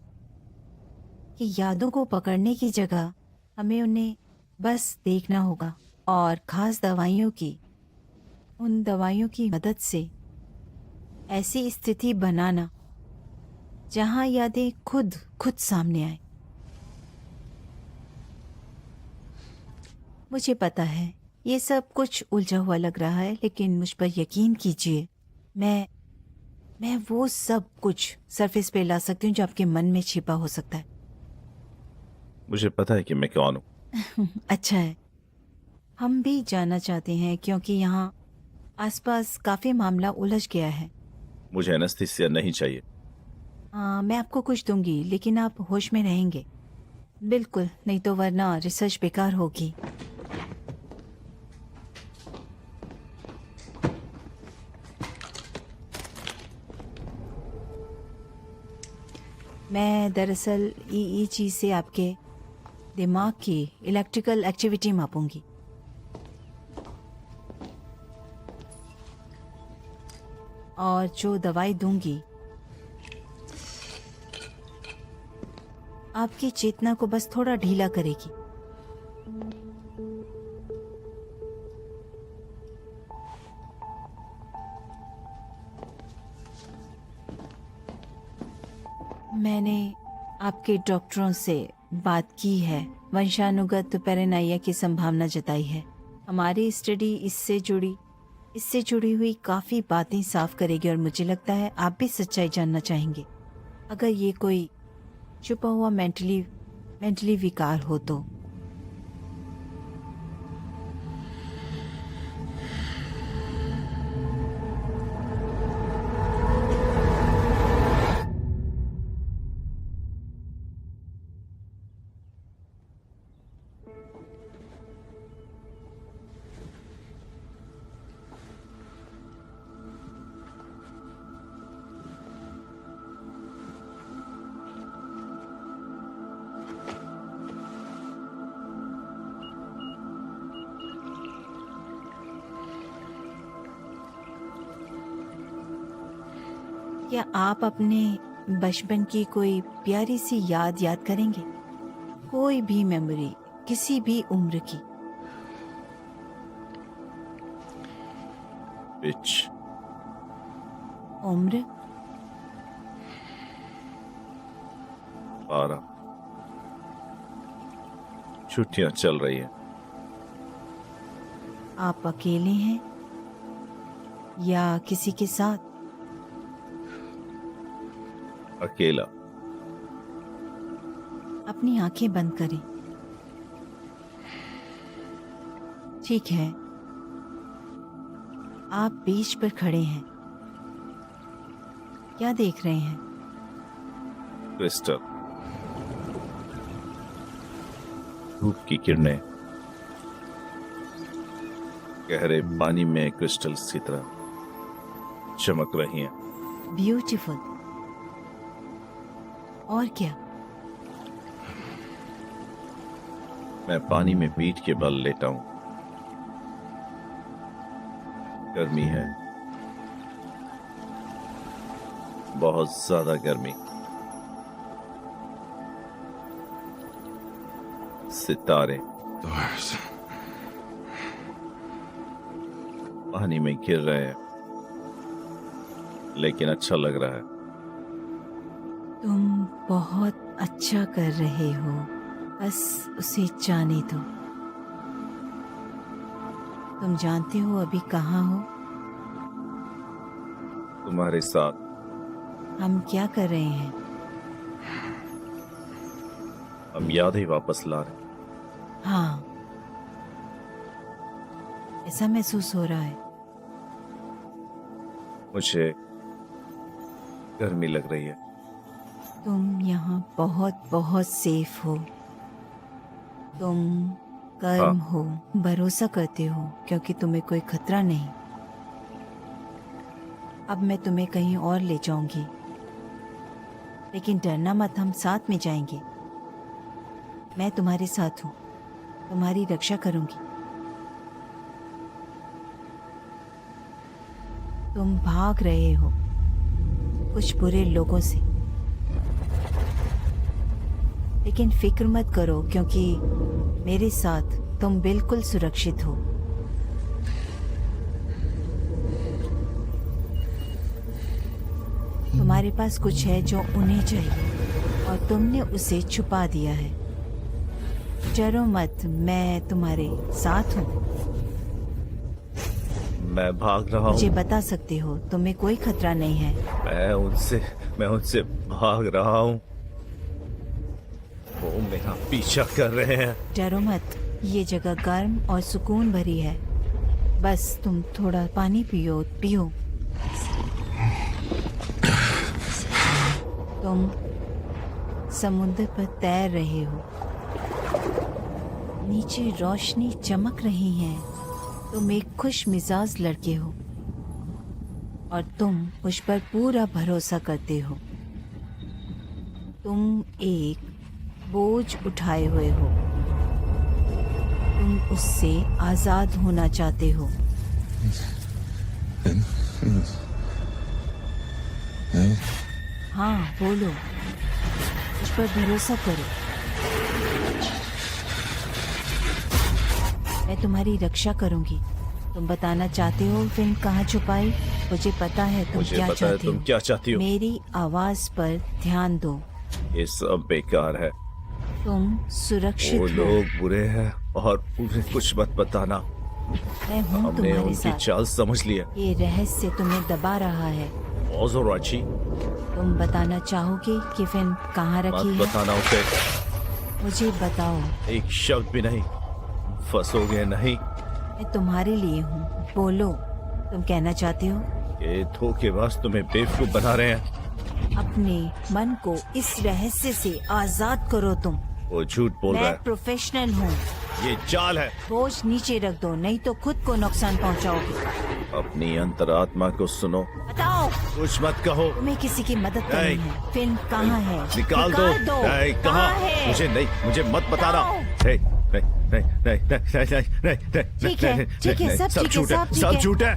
कि यादों को पकड़ने की जगह हमें उन्हें बस देखना होगा, और ख़ास उन दवाइयों की मदद से ऐसी स्थिति बनाना जहाँ यादें खुद सामने आए। मुझे पता है ये सब कुछ उलझा हुआ लग रहा है, लेकिन मुझ पर यकीन कीजिए, मैं वो सब कुछ सरफेस पे ला सकती हूँ जो आपके मन में छिपा हो सकता है। मुझे पता है कि मैं कौन हूँ। अच्छा है। हम भी जानना चाहते हैं क्योंकि यहाँ आसपास काफी मामला उलझ गया है। मुझे एनेस्थीसिया नहीं चाहिए। मैं आपको कुछ दूंगी, लेकिन आप होश में रहेंगे। बिल्कुल, नहीं तो वरना रिसर्च बेकार होगी। मैं दरअसल EEG से आपके दिमाग की इलेक्ट्रिकल एक्टिविटी मापूंगी। और जो दवाई दूंगी आपकी चेतना को बस थोड़ा ढीला करेगी। मैंने आपके डॉक्टरों से बात की है, वंशानुगत पैरानाइया की संभावना जताई है। हमारी स्टडी इससे जुड़ी हुई काफ़ी बातें साफ करेगी, और मुझे लगता है आप भी सच्चाई जानना चाहेंगे। अगर ये कोई छुपा हुआ मेंटली विकार हो तो। क्या आप अपने बचपन की कोई प्यारी सी याद करेंगे? कोई भी मेमोरी, किसी भी उम्र की। बिच। उम्र? 12। छुट्टियां चल रही हैं। आप अकेले हैं या किसी के साथ? अकेला। अपनी आंखें बंद करें। ठीक है, आप बीच पर खड़े हैं। क्या देख रहे हैं? क्रिस्टल। धूप की किरणें गहरे पानी में क्रिस्टल्स की तरह चमक रही हैं। ब्यूटीफुल। और क्या? मैं पानी में पीठ के बल लेटा हूं। गर्मी है, बहुत ज्यादा गर्मी। सितारे पानी में गिर रहे हैं, लेकिन अच्छा लग रहा है। तुम बहुत अच्छा कर रहे हो, बस उसे जाने दो। तुम जानते हो अभी कहाँ हो? तुम्हारे साथ। हम क्या कर रहे हैं? हम याद ही वापस ला रहे। हाँ, ऐसा महसूस हो रहा है। मुझे गर्मी लग रही है। तुम यहाँ बहुत बहुत सेफ हो। तुम गर्म हो, भरोसा करते हो क्योंकि तुम्हें कोई खतरा नहीं। अब मैं तुम्हें कहीं और ले जाऊंगी, लेकिन डरना मत, हम साथ में जाएंगे। मैं तुम्हारे साथ हूँ, तुम्हारी रक्षा करूंगी। तुम भाग रहे हो कुछ बुरे लोगों से, लेकिन फिक्र मत करो क्योंकि मेरे साथ तुम बिल्कुल सुरक्षित हो। तुम्हारे पास कुछ है जो उन्हें चाहिए और तुमने उसे छुपा दिया है। डरो मत, मैं तुम्हारे साथ हूँ। मैं भाग रहा मुझे हूँ। बता सकते हो, तुम्हें कोई खतरा नहीं है। मैं उनसे भाग रहा हूँ। वो मेरा पीछा कर रहे हैं। डरो मत, ये जगह गर्म और सुकून भरी है। बस तुम थोड़ा पानी पियो। तुम समुद्र पर तैर रहे हो, नीचे रोशनी चमक रही है। तुम एक खुश मिजाज लड़के हो और तुम मुझ पर पूरा भरोसा करते हो। तुम एक बोझ उठाए हुए हो, तुम उससे आजाद होना चाहते हो। हाँ, बोलो, मुझ पर भरोसा करो। मैं तुम्हारी रक्षा करूंगी। तुम बताना चाहते हो फिल्म कहाँ छुपाई? मुझे पता है तुम मुझे क्या पता है चाहते तुम हो। क्या चाहती हो। मेरी आवाज पर ध्यान दो। ये सब बेकार है। तुम सुरक्षित वो हो। लोग बुरे हैं और उन्हें कुछ मत बताना। मैं हूँ हमने तुम्हारे उनकी साथ। चाल समझ लिया। ये रहस्य तुम्हें दबा रहा है। ओजोराची, तुम बताना चाहोगे कि फिल्म कहाँ मत रखी है? बताना उसे। मुझे बताओ। एक शब्द भी नहीं। फंसोगे नहीं। मैं तुम्हारे लिए हूँ, बोलो, तुम कहना चाहते हो? ये धोखेबाज तुम्हें बेवकूफ बना रहे हैं। अपने मन को इस रहस्य से आजाद करो। तुम वो झूठ बोल रहा मैं प्रोफेशनल हूँ। है। ये चाल है। बोझ नीचे रख दो, नहीं तो खुद को नुकसान पहुँचाओगे। अपनी अंतरात्मा को सुनो। बताओ, कुछ मत कहो। तुम्हें किसी की मदद करनी नहीं। है। फिल्म कहाँ है? निकाल दो। नहीं, कहाँ कहाँ? है? मुझे नहीं, मुझे मत बताना। बताओ। नहीं, नहीं, नहीं, नहीं, नहीं, नहीं, नहीं, नहीं, ठीक है, नहीं, ठीक है, नहीं, सब ठीक है, झूठ है, सब ठीक सब है। झूठ है।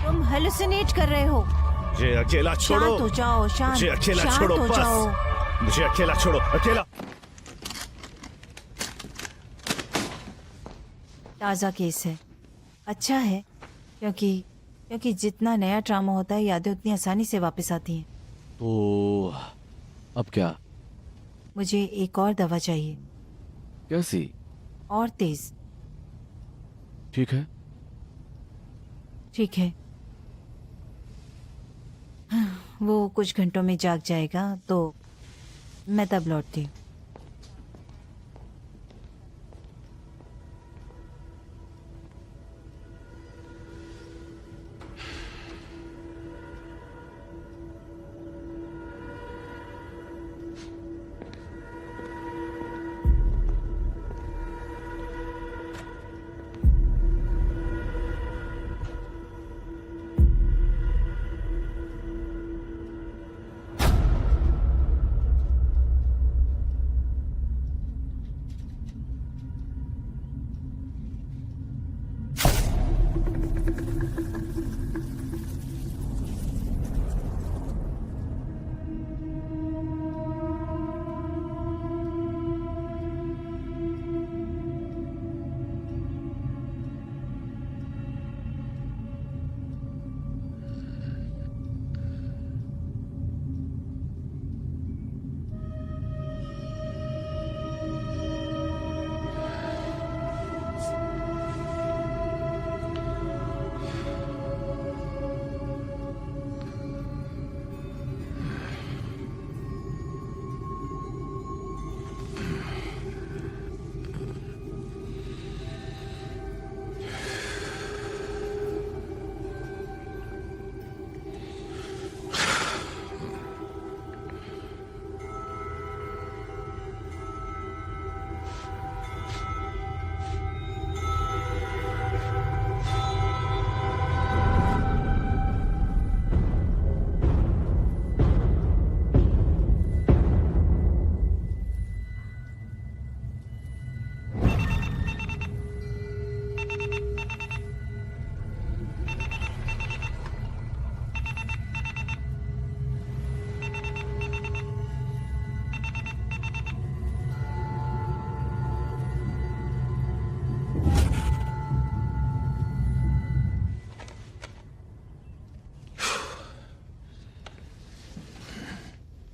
तुम हेलुसिनेट कर रहे हो। मुझे अकेला छोड़ो। शांत हो जाओ, शांत, मुझे अकेला शांत छोड़ो हो जाओ। बस। मुझे अकेला छोड़ो, अकेला। ताज़ा केस है। अच्छा है, क्योंकि जितना नया ड्रामा होता है, यादें उतनी आसानी से वापस आती हैं। तो अब क्या? मुझे एक और दवा चाहिए, कैसी? और तेज। ठीक है। ठीक है। वो कुछ घंटों में जाग जाएगा, तो मैं तब लौटती हूँ।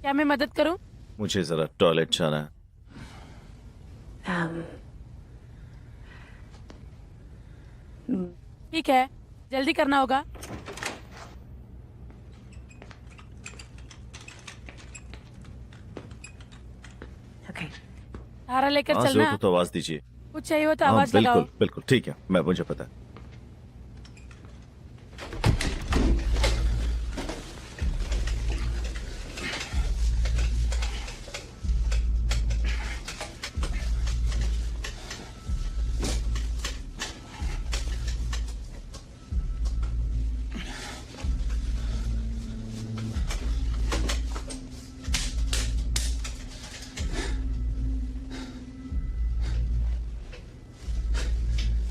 क्या मैं मदद करूं? मुझे जरा टॉयलेट जाना है। ठीक है, जल्दी करना होगा। सहारा लेकर हाँ चलना। जरूरत हो तो आवाज दीजिए। कुछ चाहिए हो तो हाँ आवाज लगाओ। बिल्कुल बिल्कुल ठीक है, मुझे पता है।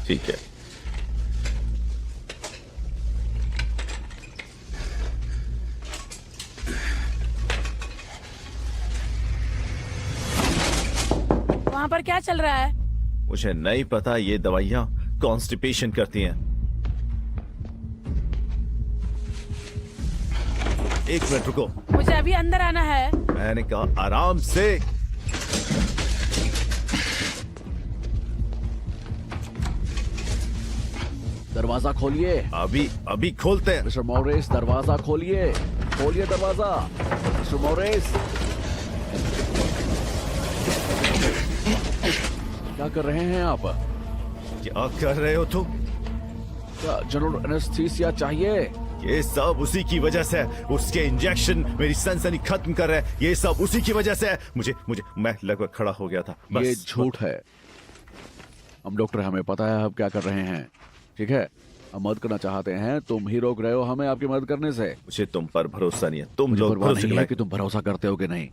ठीक है। वहाँ पर क्या चल रहा है? मुझे नहीं पता, ये दवाइयाँ कॉन्स्टिपेशन करती हैं। एक मिनट रुको, मुझे अभी अंदर आना है। मैंने कहा आराम से। दरवाजा खोलिए। अभी अभी खोलते हैं। मिस्टर मॉरिस, दरवाजा खोलिए। खोलिए दरवाजा। मिस्टर मॉरिस, क्या कर रहे हैं आप? क्या कर रहे हो तुम? क्या जनरल एनेस्थीसिया चाहिए? ये सब उसी की वजह से है। उसके इंजेक्शन मेरी सनसनी खत्म कर रहे हैं। ये सब उसी की वजह से है। मुझे मुझे मैं लगभग खड़ा हो गया था। बस ये झूठ है। हम डॉक्टर, हमें पता है आप क्या कर रहे हैं। ठीक है, हम मदद करना चाहते हैं, तुम ही रोक रहे हो हमें आपकी मदद करने से। मुझे तुम पर भरोसा नहीं है। तुम मुझे लोग परवाह भरोसे नहीं के है लायक कि तुम भरोसा करते हो कि नहीं।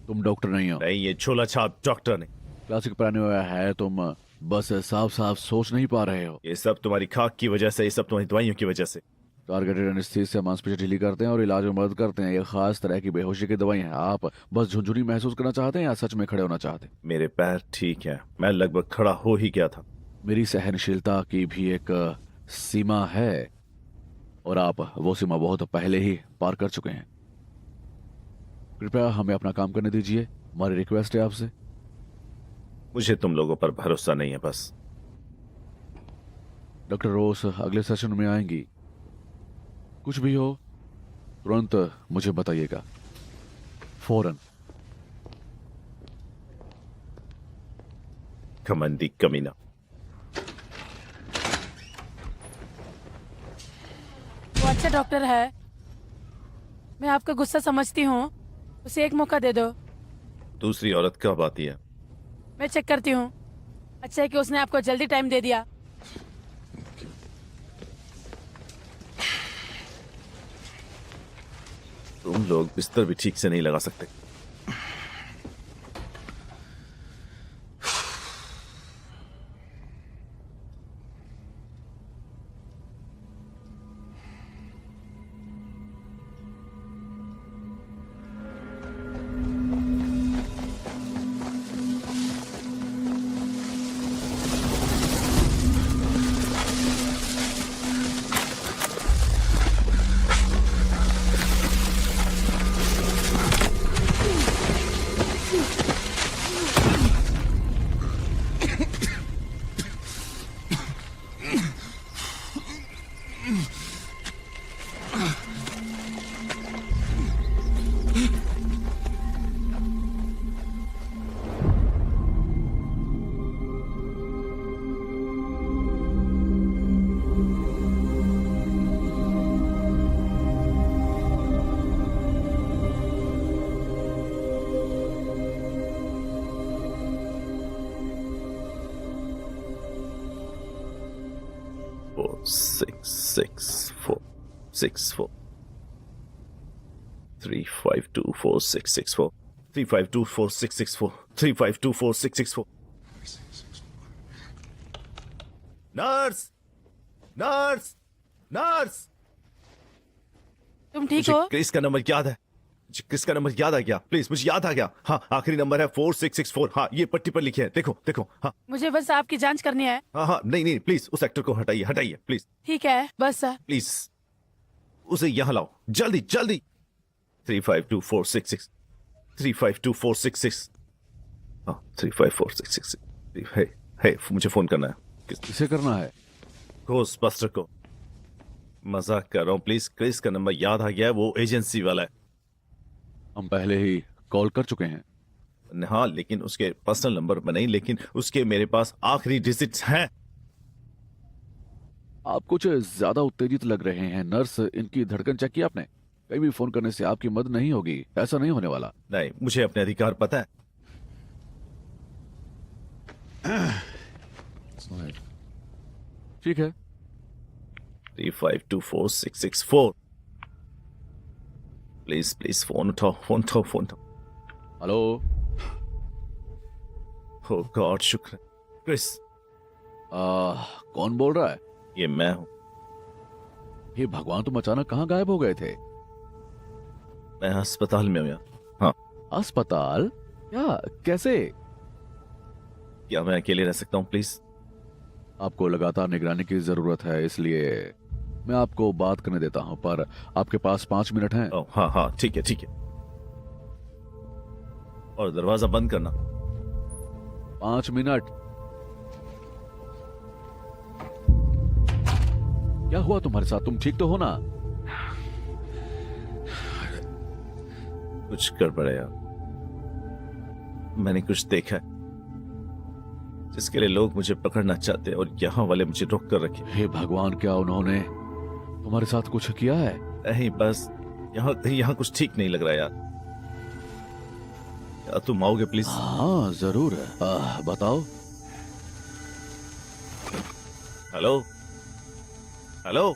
तुम डॉक्टर नहीं हो। नहीं, ये झोला छाप डॉक्टर नहीं। क्लासिक पहने हुआ है, तुम बस साफ साफ सोच नहीं पा रहे हो। ये सब तुम्हारी खाक की वजह से, ये सब तुम्हारी दवाइयों की वजह से। टारगेटेड एनेस्थीसिया मांसपेशियां ढीली करते हैं और इलाज में मदद करते हैं। ये खास तरह की बेहोशी की दवाई है। आप बस झुंझुनी महसूस करना चाहते हैं या सच में खड़े होना चाहते हैं? मेरे पैर ठीक है, मैं लगभग खड़ा हो ही गया था। मेरी सहनशीलता की भी एक सीमा है और आप वो सीमा बहुत पहले ही पार कर चुके हैं। कृपया हमें अपना काम करने दीजिए, हमारी रिक्वेस्ट है आपसे। मुझे तुम लोगों पर भरोसा नहीं है बस। डॉक्टर रोस अगले सेशन में आएंगी। कुछ भी हो तुरंत मुझे बताइएगा, फौरन। घमंडी कमीना। वो अच्छा डॉक्टर है। मैं आपका गुस्सा समझती हूँ। उसे एक मौका दे दो। दूसरी औरत कब आती है? मैं चेक करती हूँ। अच्छा है कि उसने आपको जल्दी टाइम दे दिया। तुम लोग बिस्तर भी ठीक से नहीं लगा सकते। Four, six, six, four, 6, 4. 3524664. 3524664. 3524664. Nurse, nurse, nurse. तुम ठीक मुझे हो? क्रिस का नंबर याद है। क्रिस का नंबर याद आ गया। प्लीज, मुझे याद आ गया। हाँ, आखिरी नंबर है 4664। हाँ, ये पट्टी पर लिखे है। देखो देखो। हाँ मुझे बस आपकी जांच करनी है। हाँ हाँ, नहीं नहीं, प्लीज उस एक्टर को हटाइए, हटाइए प्लीज। ठीक है, बस प्लीज उसे यहाँ लाओ, जल्दी जल्दी 352466 352466 हाँ 354666 हे मुझे फोन करना है किसे करना है? घोस्टबस्टर को। मजाक कर रहा हूँ प्लीज। क्रिस का नंबर याद आ गया है, वो एजेंसी वाला है। हम पहले ही कॉल कर चुके हैं। हाँ लेकिन उसके पर्सनल नंबर पर नहीं, लेकिन उसके मेरे पास आखिरी डिजिट्स हैं। आप कुछ ज्यादा उत्तेजित लग रहे हैं। नर्स, इनकी धड़कन चेक की आपने? कहीं भी फोन करने से आपकी मदद नहीं होगी, ऐसा नहीं होने वाला। नहीं, मुझे अपने अधिकार पता है। ठीक है। 352466 प्लीज प्लीज फोन उठाओ, फोन उठाओ, फोन उठाओ। हेलो। हो गॉड, शुक्र। क्रिस, कौन बोल रहा है? ये मैं हूं। हे भगवान, तुम अचानक कहाँ गायब हो गए थे? मैं अस्पताल में हूं यार। हाँ, अस्पताल? क्या? कैसे? क्या मैं अकेले रह सकता हूँ प्लीज? आपको लगातार निगरानी की जरूरत है, इसलिए मैं आपको बात करने देता हूं, पर आपके पास 5 मिनट हैं। ओह हाँ हाँ, ठीक है ठीक है। और दरवाजा बंद करना। 5 मिनट। क्या हुआ तुम्हारे साथ? तुम ठीक तो हो ना? कुछ गड़बड़ है यार। मैंने कुछ देखा है जिसके लिए लोग मुझे पकड़ना चाहते हैं और यहाँ वाले मुझे रोक कर रखे। हे भगवान, क्या उन्होंने तुम्हारे साथ कुछ किया है? नहीं, बस यहाँ कुछ ठीक नहीं लग रहा यार। क्या तुम आओगे प्लीज? हाँ जरूर। बताओ। Hello hello.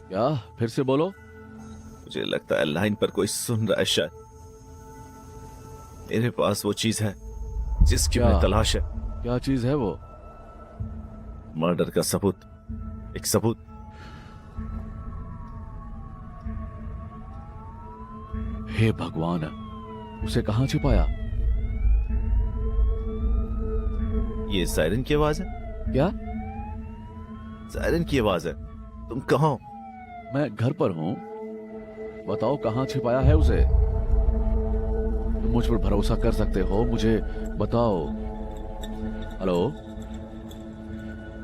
क्या? फिर से बोलो। मुझे लगता है लाइन पर कोई सुन रहा है शायद। मेरे पास वो चीज है जिसकी क्या? मैं तलाश है। क्या चीज है वो? मर्डर का सबूत, एक सबूत। हे भगवान, उसे कहाँ छिपाया? ये सायरन की आवाज है। क्या? सायरन की आवाज है। तुम कहाँ हो? मैं घर पर हूँ। बताओ कहाँ छिपाया है उसे? तुम मुझ पर भरोसा कर सकते हो, मुझे बताओ। हेलो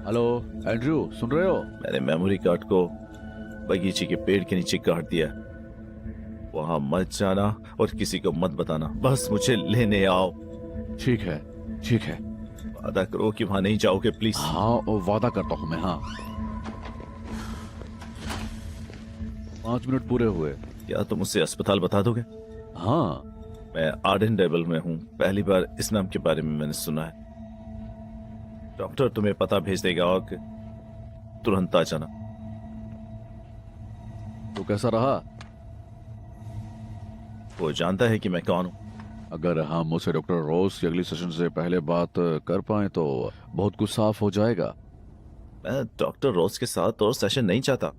हेलो, एंड्रयू, सुन रहे हो? मैंने मेमोरी कार्ड को बगीचे के पेड़ के नीचे काट दिया। वहां मत जाना और किसी को मत बताना, बस मुझे लेने आओ। ठीक है, ठीक है। वादा करो कि वहां नहीं जाओगे प्लीज। हाँ, और वादा करता हूँ मैं। हाँ, 5 मिनट पूरे हुए। क्या तुम उसे अस्पताल बता दोगे? हाँ। मैं आर्डन डेबल में हूँ, पहली बार इस नाम के बारे में मैंने सुना है। डॉक्टर तुम्हें पता भेज देगा और तुरंत आ जाना। तो कैसा रहा? वो जानता है कि मैं कौन हूँ। अगर हम उसे डॉक्टर रोज की अगली सेशन से पहले बात कर पाए तो बहुत कुछ साफ हो जाएगा। मैं डॉक्टर रोज के साथ और सेशन नहीं चाहता।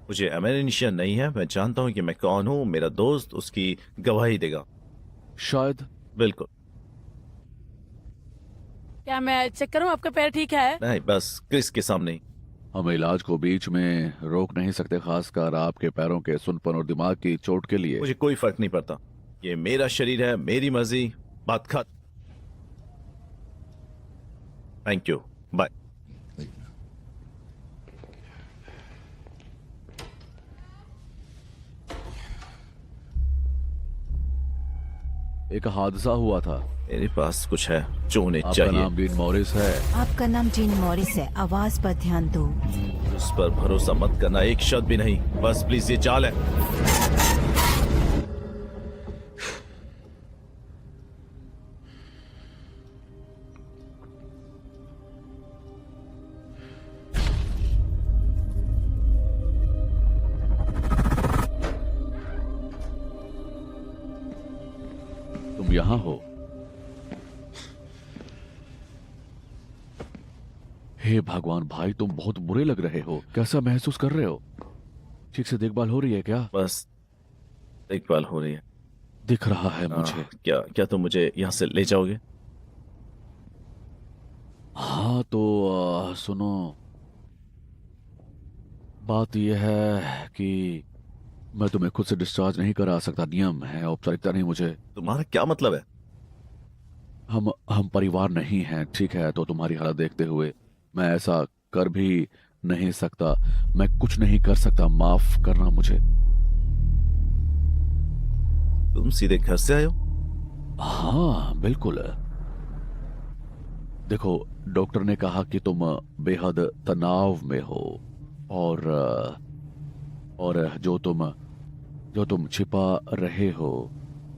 मुझे एमनेशिया नहीं है। मैं जानता हूँ कि मैं कौन हूँ। मेरा दोस्त उसकी गवाही देगा। शायद। बिल्कुल। क्या मैं चेक करूं आपका पैर ठीक है? नहीं, बस क्रिस के सामने ही। हम इलाज को बीच में रोक नहीं सकते, खासकर आपके पैरों के सुनपन और दिमाग की चोट के लिए। मुझे कोई फर्क नहीं पड़ता। ये मेरा शरीर है, मेरी मर्जी। बात खत्म। Thank you, bye. एक हादसा हुआ था। मेरे पास कुछ है जो उन्हें आपका चाहिए। नाम डीन मॉरिस है। आपका नाम जीन मॉरिस है। आवाज पर ध्यान दो। उस पर भरोसा मत करना, एक शब्द भी नहीं। बस प्लीज, ये चाल है। तुम यहाँ हो? हे भगवान भाई, तुम बहुत बुरे लग रहे हो। कैसा महसूस कर रहे हो? ठीक से देखभाल हो रही है क्या? बस देखभाल हो रही है। दिख रहा है मुझे। क्या क्या तुम मुझे यहाँ से ले जाओगे? हाँ तो सुनो, बात यह है कि मैं तुम्हें खुद से डिस्चार्ज नहीं करा सकता, नियम है, औपचारिकता नहीं। मुझे तुम्हारा क्या मतलब है? हम परिवार नहीं हैं, ठीक है? तो तुम्हारी हालत देखते हुए मैं ऐसा कर भी नहीं सकता। मैं कुछ नहीं कर सकता, माफ करना मुझे। तुम सीधे घर से आए हो? हाँ बिल्कुल। देखो, डॉक्टर ने कहा कि तुम बेहद तनाव में हो और जो तुम छिपा रहे हो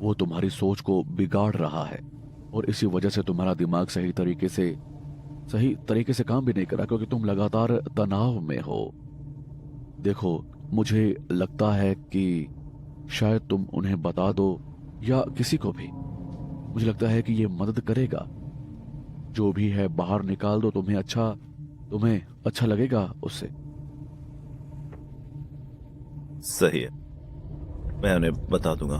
वो तुम्हारी सोच को बिगाड़ रहा है, और इसी वजह से तुम्हारा दिमाग सही तरीके से काम भी नहीं कर रहा, क्योंकि तुम लगातार तनाव में हो। देखो, मुझे लगता है कि शायद तुम उन्हें बता दो, या किसी को भी। मुझे लगता है कि ये मदद करेगा। जो भी है बाहर निकाल दो, तुम्हें अच्छा लगेगा उससे। सही है, मैं उन्हें बता दूंगा।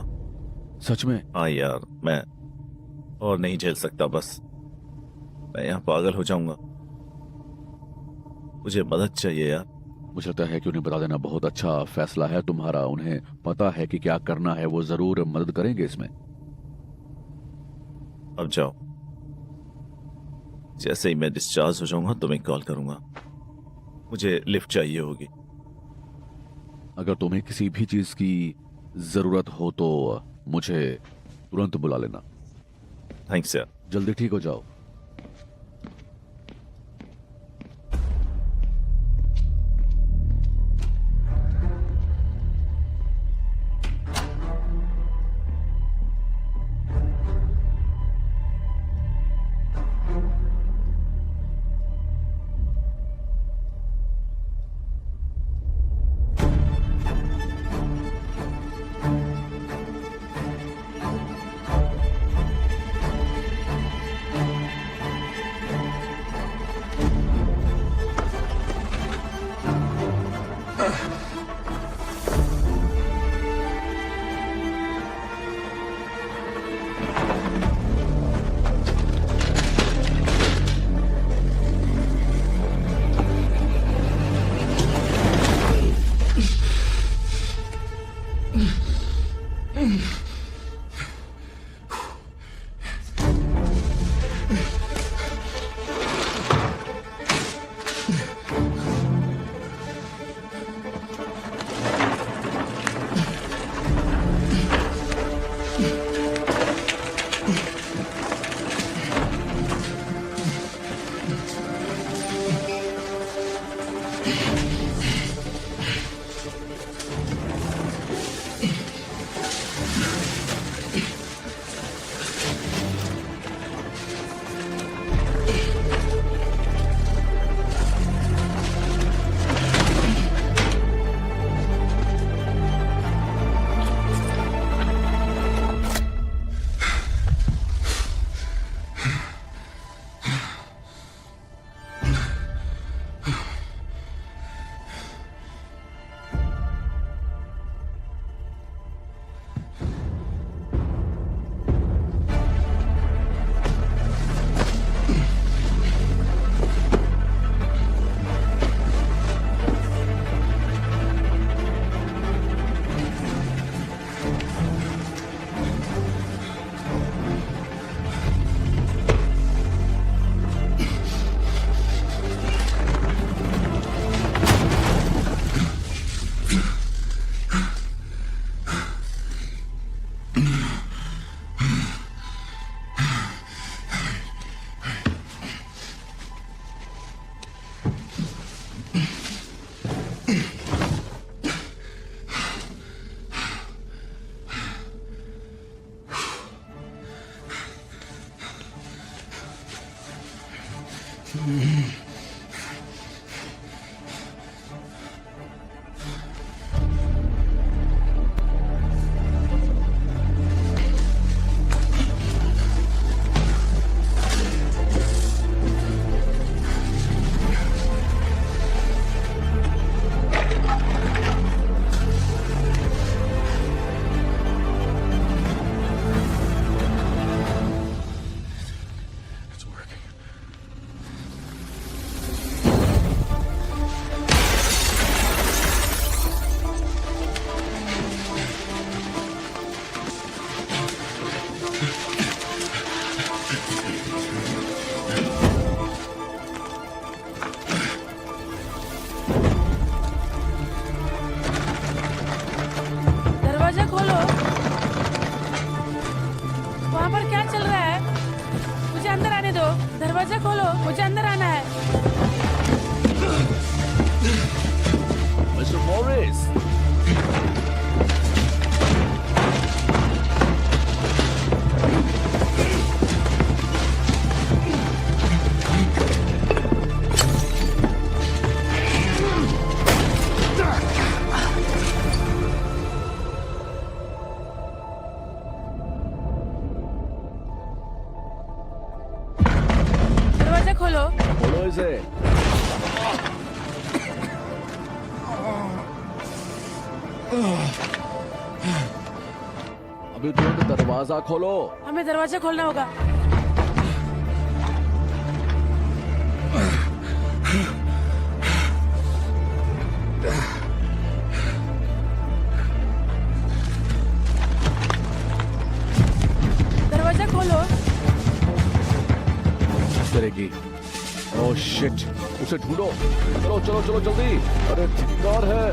सच में? हाँ यार, मैं और नहीं झेल सकता, बस मैं यहाँ पागल हो जाऊंगा। मुझे मदद चाहिए यार। मुझे लगता है कि उन्हें बता देना बहुत अच्छा फैसला है तुम्हारा। उन्हें पता है कि क्या करना है, वो जरूर मदद करेंगे इसमें। अब जाओ, जैसे ही मैं डिस्चार्ज हो जाऊंगा तो मैं कॉल करूंगा। मुझे लिफ्ट चाहिए होगी। अगर तुम्हें किसी भी चीज की जरूरत हो तो मुझे तुरंत बुला लेना। थैंक्स यार। जल्दी ठीक हो जाओ। ढूंढो इसे। अभी तुरंत दरवाजा खोलो। हमें दरवाजा खोलना होगा। दरवाजा खोलो। करेगी। ओह शिट, उसे ढूंढो। चलो चलो चलो जल्दी। अरे ठिकान है।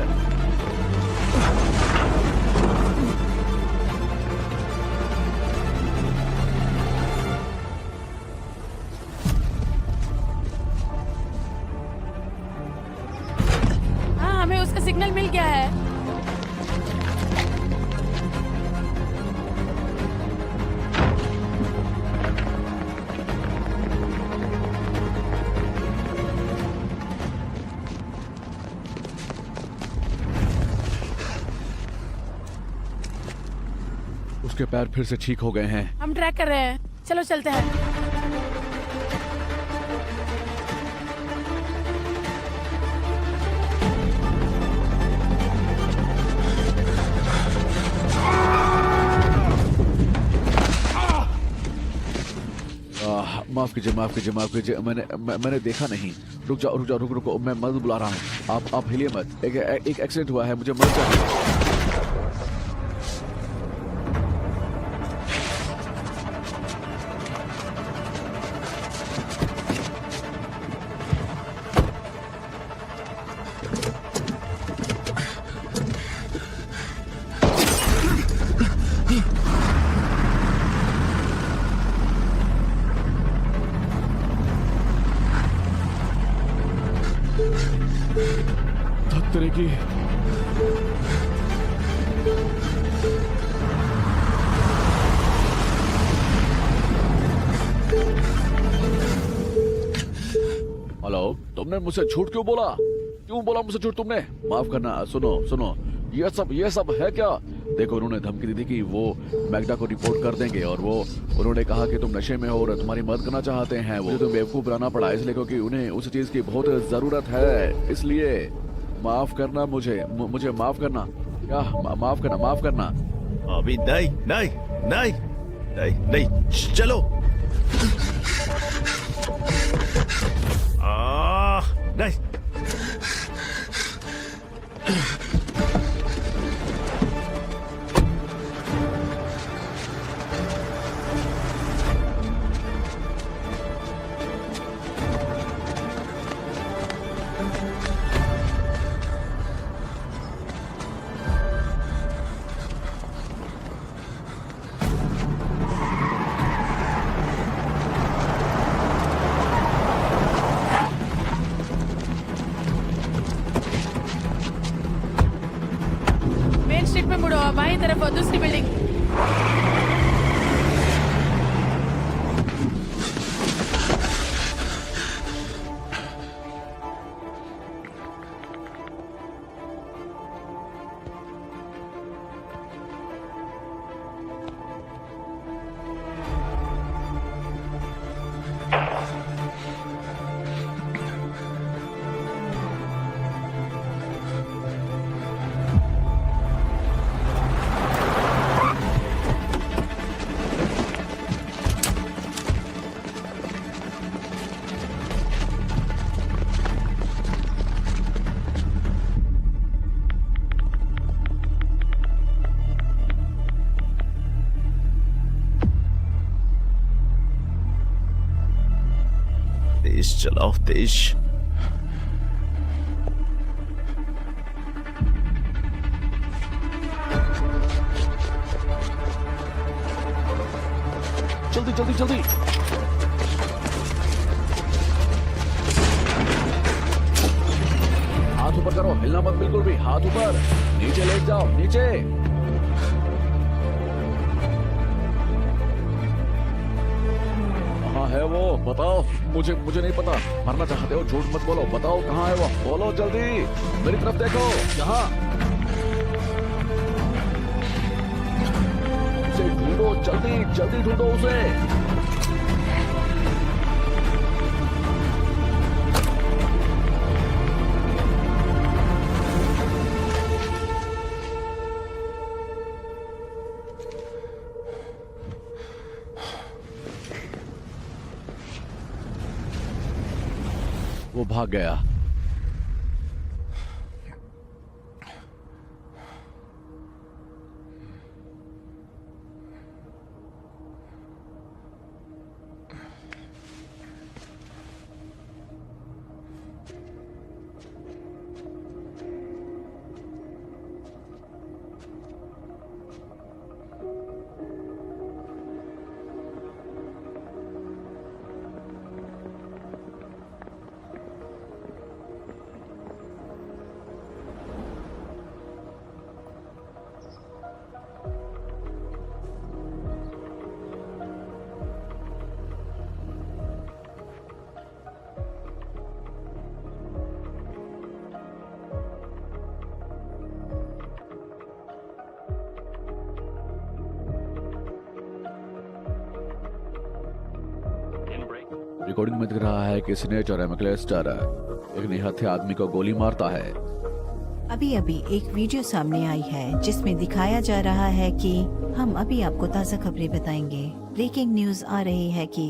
हाँ, हमें उसका सिग्नल मिल गया है। उसके पैर फिर से ठीक हो गए हैं। हम ट्रैक कर रहे हैं। चलो चलते हैं। माफ कीजिए माफ कीजिए माफ कीजिए, मैंने देखा नहीं। रुक जाओ रुक जाओ, रुक रुको, मैं मदद बुला रहा हूँ। आप हिलिए मत। एक एक्सीडेंट हुआ है, मुझे मदद चाहिए। की हेलो, तुमने मुझसे झूठ क्यों बोला? क्यों बोला मुझसे झूठ तुमने? माफ करना। सुनो सुनो, ये सब है क्या? देखो, उन्होंने धमकी दी थी कि वो मैग्डा को रिपोर्ट कर देंगे, और उन्होंने कहा कि तुम नशे में हो और तुम्हारी मदद करना चाहते हैं। वो तुम्हें बेवकूफ बनाना पड़ा, इसलिए क्योंकि उन्हें उस चीज की बहुत जरूरत है। इसलिए माफ करना, मुझे माफ करना। क्या माफ करना? अभी नहीं नहीं नहीं नहीं नहीं, चलो। नहीं। मेन स्ट्रीट पे मुड़ो, बाई तरफ दूसरी बिल्डिंग। तेज चलाओ, तेज। जल्दी जल्दी जल्दी। हाथ ऊपर करो, हिलना मत बिल्कुल भी। हाथ ऊपर, नीचे लेट जाओ, नीचे। कहाँ है वो? बताओ। मुझे नहीं पता। मरना चाहते हो? झूठ मत बोलो, बताओ कहाँ है वो? बोलो जल्दी, मेरी तरफ देखो। यहाँ उसे ढूंढो, जल्दी जल्दी ढूंढो उसे। वो भाग गया। रिकॉर्डिंग में दिख रहा है कि स्नेच और एमक्लेस्टर एक निहत्थे आदमी को गोली मारता है। अभी अभी एक वीडियो सामने आई है जिसमें दिखाया जा रहा है कि हम अभी आपको ताज़ा खबरें बताएंगे। ब्रेकिंग न्यूज आ रही है कि